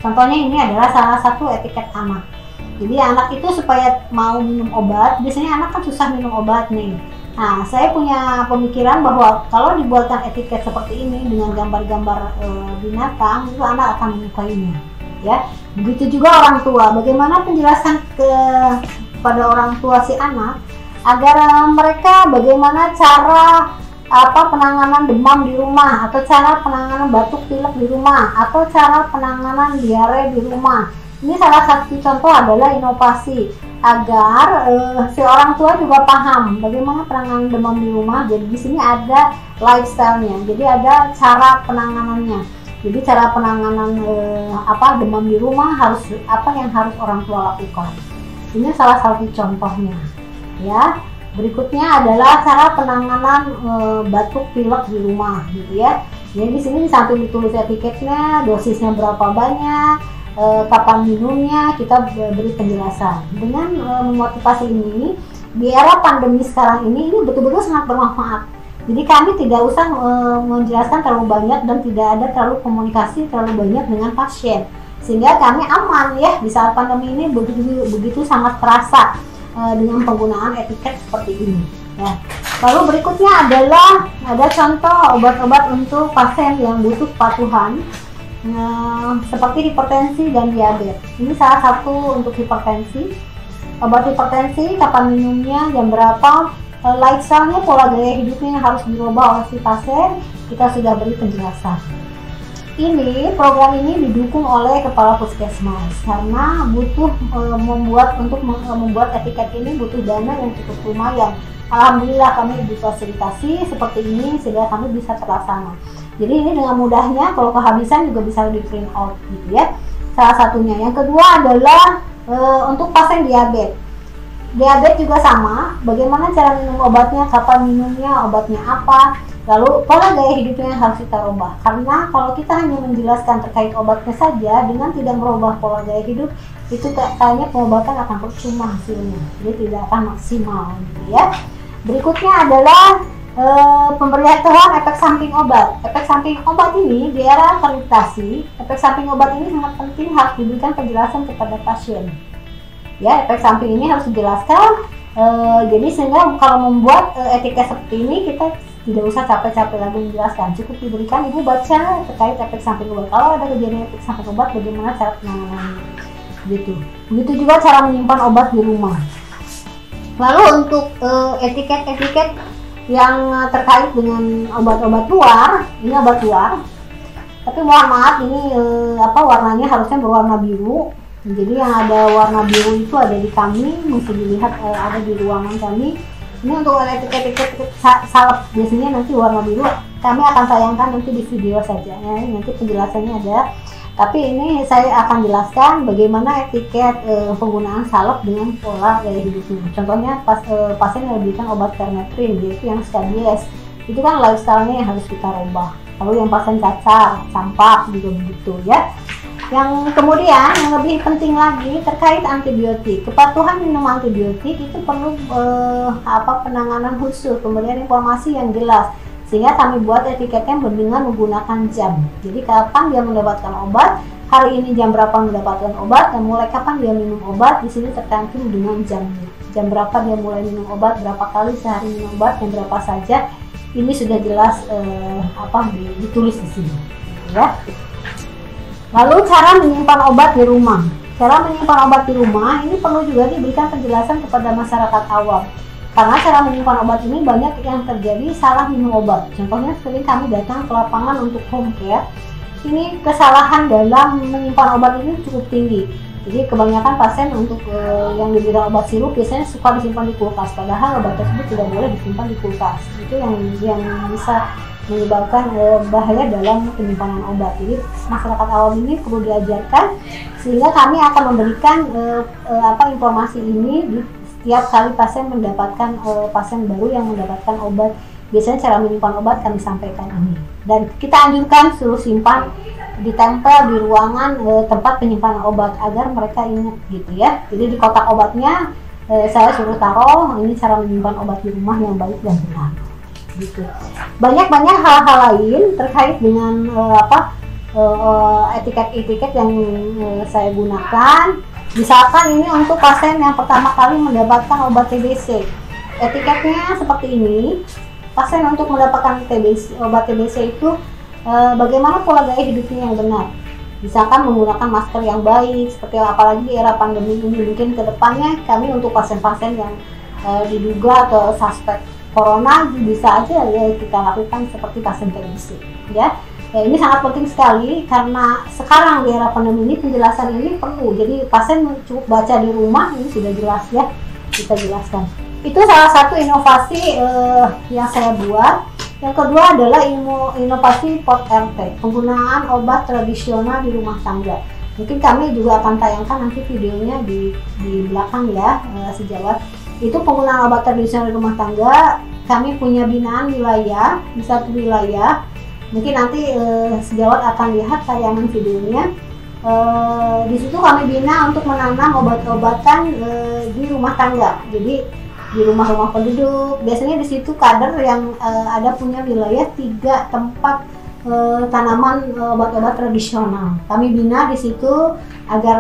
Contohnya ini adalah salah satu etiket anak. Jadi anak itu supaya mau minum obat, biasanya anak kan susah minum obat nih. Nah, saya punya pemikiran bahwa kalau dibuatkan etiket seperti ini dengan gambar-gambar binatang, itu anak akan menyukainya. ya. Begitu juga orang tua, bagaimana penjelasan kepada orang tua si anak agar mereka bagaimana cara penanganan demam di rumah, atau cara penanganan batuk pilek di rumah, atau cara penanganan diare di rumah. Ini salah satu contoh adalah inovasi agar si orang tua juga paham bagaimana penanganan demam di rumah. Jadi di sini ada lifestyle-nya, jadi ada cara penanganannya. Jadi cara penanganan demam di rumah harus apa yang harus orang tua lakukan. Ini salah satu contohnya, ya. Berikutnya adalah cara penanganan batuk pilek di rumah, gitu ya. Jadi di sini di samping ditulis etiketnya, dosisnya berapa banyak, kapan minumnya, kita beri penjelasan. Dengan memotivasi ini, di era pandemi sekarang ini betul-betul sangat bermanfaat. Jadi kami tidak usah menjelaskan terlalu banyak dan tidak ada terlalu komunikasi terlalu banyak dengan pasien, sehingga kami aman ya di saat pandemi ini begitu sangat terasa dengan penggunaan etiket seperti ini. Ya. Lalu berikutnya adalah ada contoh obat-obat untuk pasien yang butuh kepatuhan. Seperti hipertensi dan diabetes. Ini salah satu untuk hipertensi. Obat hipertensi, kapan minumnya, jam berapa, lifestyle-nya, pola gaya hidupnya yang harus dirubah oleh si pasien, kita sudah beri penjelasan. Ini program ini didukung oleh kepala puskesmas karena butuh membuat etiket ini butuh dana yang cukup lumayan. Alhamdulillah kami difasilitasi seperti ini sehingga kami bisa terlaksana. Jadi ini dengan mudahnya kalau kehabisan juga bisa di print out gitu ya. Salah satunya. Yang kedua adalah untuk pasien diabetes. Diabetes juga sama, bagaimana cara minum obatnya, kapan minumnya, obatnya apa, lalu pola gaya hidupnya yang harus kita rubah. Karena kalau kita hanya menjelaskan terkait obatnya saja dengan tidak merubah pola gaya hidup, itu kayaknya pengobatan akan percuma hasilnya, jadi tidak akan maksimal gitu ya. Berikutnya adalah pemberitahuan efek samping obat. Efek samping obat ini di era akreditasi, efek samping obat ini sangat penting, harus diberikan penjelasan kepada pasien. Ya, efek samping ini harus dijelaskan. Jadi sehingga kalau membuat etiket seperti ini kita tidak usah capek-capek lagi menjelaskan, cukup diberikan ibu baca terkait efek samping obat. Kalau ada kejadian efek samping obat, bagaimana cara penanganannya, gitu. Begitu juga cara menyimpan obat di rumah. Lalu untuk etiket-etiket yang terkait dengan obat-obat luar, ini obat luar. Tapi mohon maaf, ini warnanya harusnya berwarna biru. Jadi yang ada warna biru itu ada di kami, mesti dilihat ada di ruangan kami. Ini untuk etiket-etiket salep, biasanya nanti warna biru. Kami akan tayangkan nanti di video saja, ya. Nanti penjelasannya ada. Tapi ini saya akan jelaskan bagaimana etiket penggunaan salep dengan pola gaya hidupnya. Contohnya pasien yang diberikan obat permethrin, yaitu yang skabies, itu kan lifestyle-nya yang harus kita rubah. Lalu yang pasien cacar, campak juga begitu ya. Yang kemudian yang lebih penting lagi terkait antibiotik. Kepatuhan minum antibiotik itu perlu penanganan khusus, pemberian informasi yang jelas. Sehingga kami buat etiketnya dengan menggunakan jam. Jadi kapan dia mendapatkan obat, hari ini jam berapa mendapatkan obat, dan mulai kapan dia minum obat, di sini tercantum dengan jamnya. Jam berapa dia mulai minum obat, berapa kali sehari minum obat, dan berapa saja. Ini sudah jelas ditulis di sini. Ya. Lalu cara menyimpan obat di rumah. Cara menyimpan obat di rumah ini perlu juga diberikan penjelasan kepada masyarakat awam. Karena cara menyimpan obat ini banyak yang terjadi salah minum obat. Contohnya sering kami datang ke lapangan untuk home care. Ini kesalahan dalam menyimpan obat ini cukup tinggi. Jadi kebanyakan pasien untuk yang diberikan obat sirup biasanya suka disimpan di kulkas. Padahal obat tersebut tidak boleh disimpan di kulkas. Itu yang bisa menyebabkan bahaya dalam penyimpanan obat. Jadi masyarakat awam ini perlu diajarkan sehingga kami akan memberikan informasi ini di setiap kali pasien mendapatkan pasien baru yang mendapatkan obat. Biasanya cara menyimpan obat kami sampaikan ini, dan kita anjurkan suruh simpan ditempel di ruangan tempat penyimpanan obat agar mereka ingat gitu ya. Jadi di kotak obatnya saya suruh taruh ini cara menyimpan obat di rumah yang baik dan benar. Gitu. Banyak hal-hal lain terkait dengan etiket-etiket yang saya gunakan. Misalkan ini untuk pasien yang pertama kali mendapatkan obat TBC, etiketnya seperti ini. Pasien untuk mendapatkan obat TBC itu bagaimana pola gaya hidupnya yang benar. Misalkan menggunakan masker yang baik, seperti apalagi di era pandemi ini, mungkin ke depannya kami untuk pasien-pasien yang diduga atau suspek corona bisa aja ya kita lakukan seperti pasien TBC ya. Ini sangat penting sekali karena sekarang di era pandemi ini penjelasan ini perlu. Jadi pasien cukup baca di rumah, ini sudah jelas ya, kita jelaskan. Itu salah satu inovasi yang saya buat. Yang kedua adalah inovasi pot RT, penggunaan obat tradisional di rumah tangga. Mungkin kami juga akan tayangkan nanti videonya di belakang ya, sejawat. Itu penggunaan obat tradisional di rumah tangga. Kami punya binaan wilayah di satu wilayah. Mungkin nanti sejawat akan lihat tayangan videonya. Di situ kami bina untuk menanam obat-obatan di rumah tangga. Jadi di rumah-rumah penduduk, biasanya di situ kader yang ada punya wilayah 3 tempat tanaman obat-obat tradisional. Kami bina di situ agar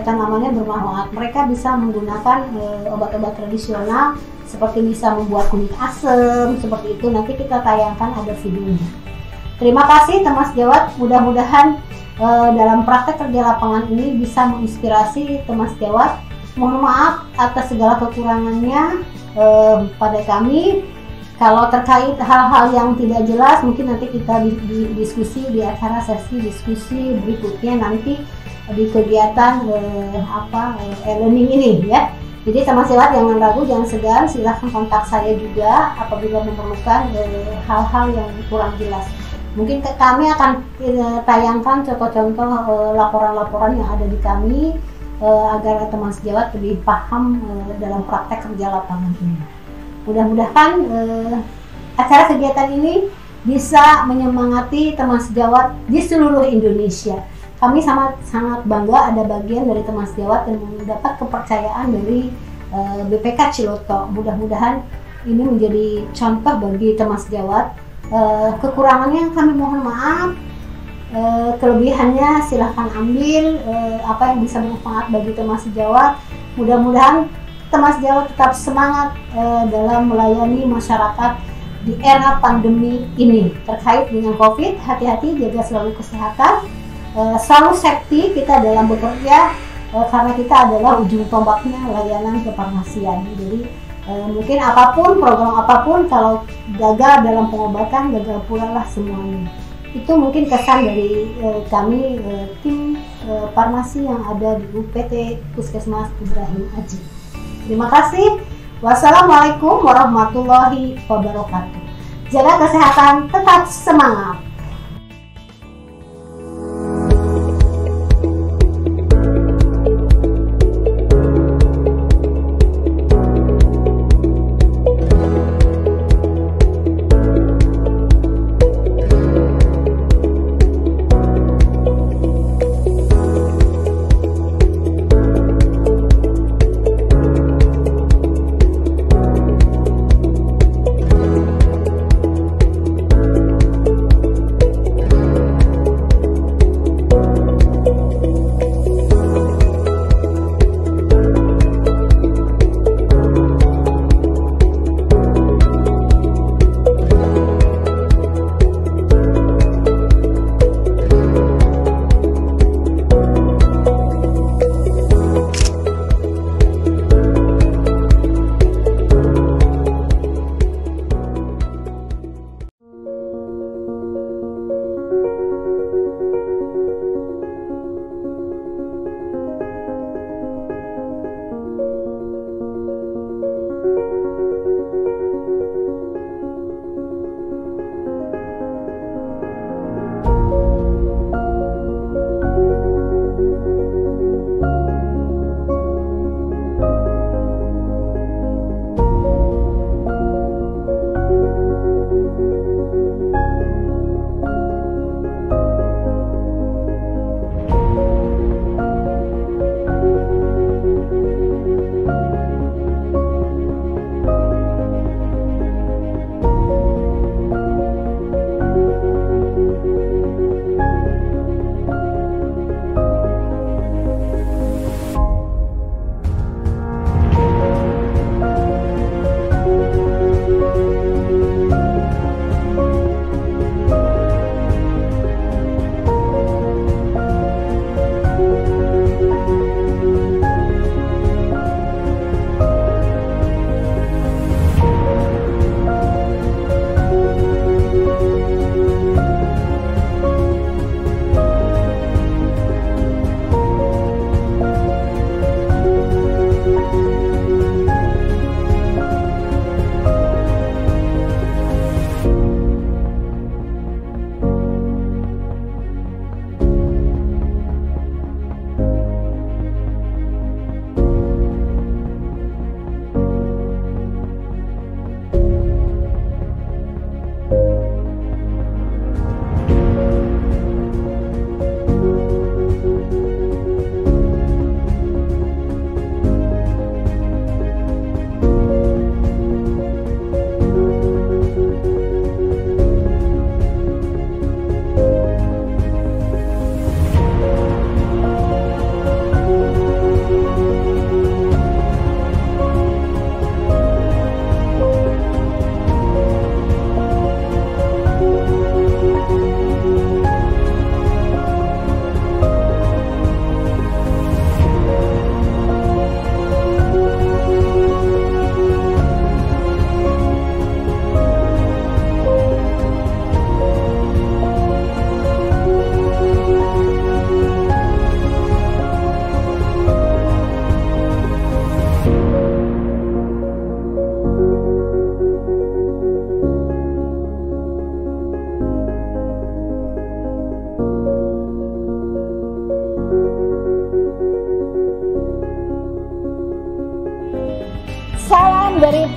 tanamannya bermanfaat. Mereka bisa menggunakan obat-obat tradisional seperti bisa membuat kunyit asam, seperti itu. Nanti kita tayangkan ada videonya. Terima kasih teman sejawat, mudah-mudahan dalam praktek kerja lapangan ini bisa menginspirasi teman sejawat. Mohon maaf atas segala kekurangannya pada kami. Kalau terkait hal-hal yang tidak jelas, mungkin nanti kita diskusi di acara sesi diskusi berikutnya nanti di kegiatan e-learning ini ya. Jadi teman sejawat jangan ragu, jangan segan, silahkan kontak saya juga apabila memerlukan hal-hal yang kurang jelas. Mungkin kami akan tayangkan contoh-contoh laporan-laporan yang ada di kami agar teman sejawat lebih paham dalam praktek kerja lapangan ini. Mudah-mudahan acara kegiatan ini bisa menyemangati teman sejawat di seluruh Indonesia. Kami sangat bangga ada bagian dari teman sejawat yang mendapat kepercayaan dari BPK Ciloto. Mudah-mudahan ini menjadi contoh bagi teman sejawat. Kekurangannya kami mohon maaf. Kelebihannya silahkan ambil apa yang bisa bermanfaat bagi teman sejawat. Mudah-mudahan teman sejawat tetap semangat dalam melayani masyarakat di era pandemi ini. Terkait dengan COVID, hati-hati, jaga selalu kesehatan, selalu safety kita dalam bekerja karena kita adalah ujung tombaknya layanan kefarmasian. Jadi mungkin apapun, program apapun, kalau gagal dalam pengobatan, gagal pula lah semuanya. Itu mungkin kesan dari kami tim farmasi yang ada di UPT Puskesmas Ibrahim Aji. Terima kasih. Wassalamualaikum warahmatullahi wabarakatuh. Jaga kesehatan, tetap semangat.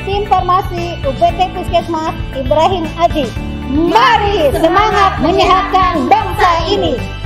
Tim Farmasi UPT Puskesmas Ibrahim Aji. Mari semangat menyehatkan bangsa ini.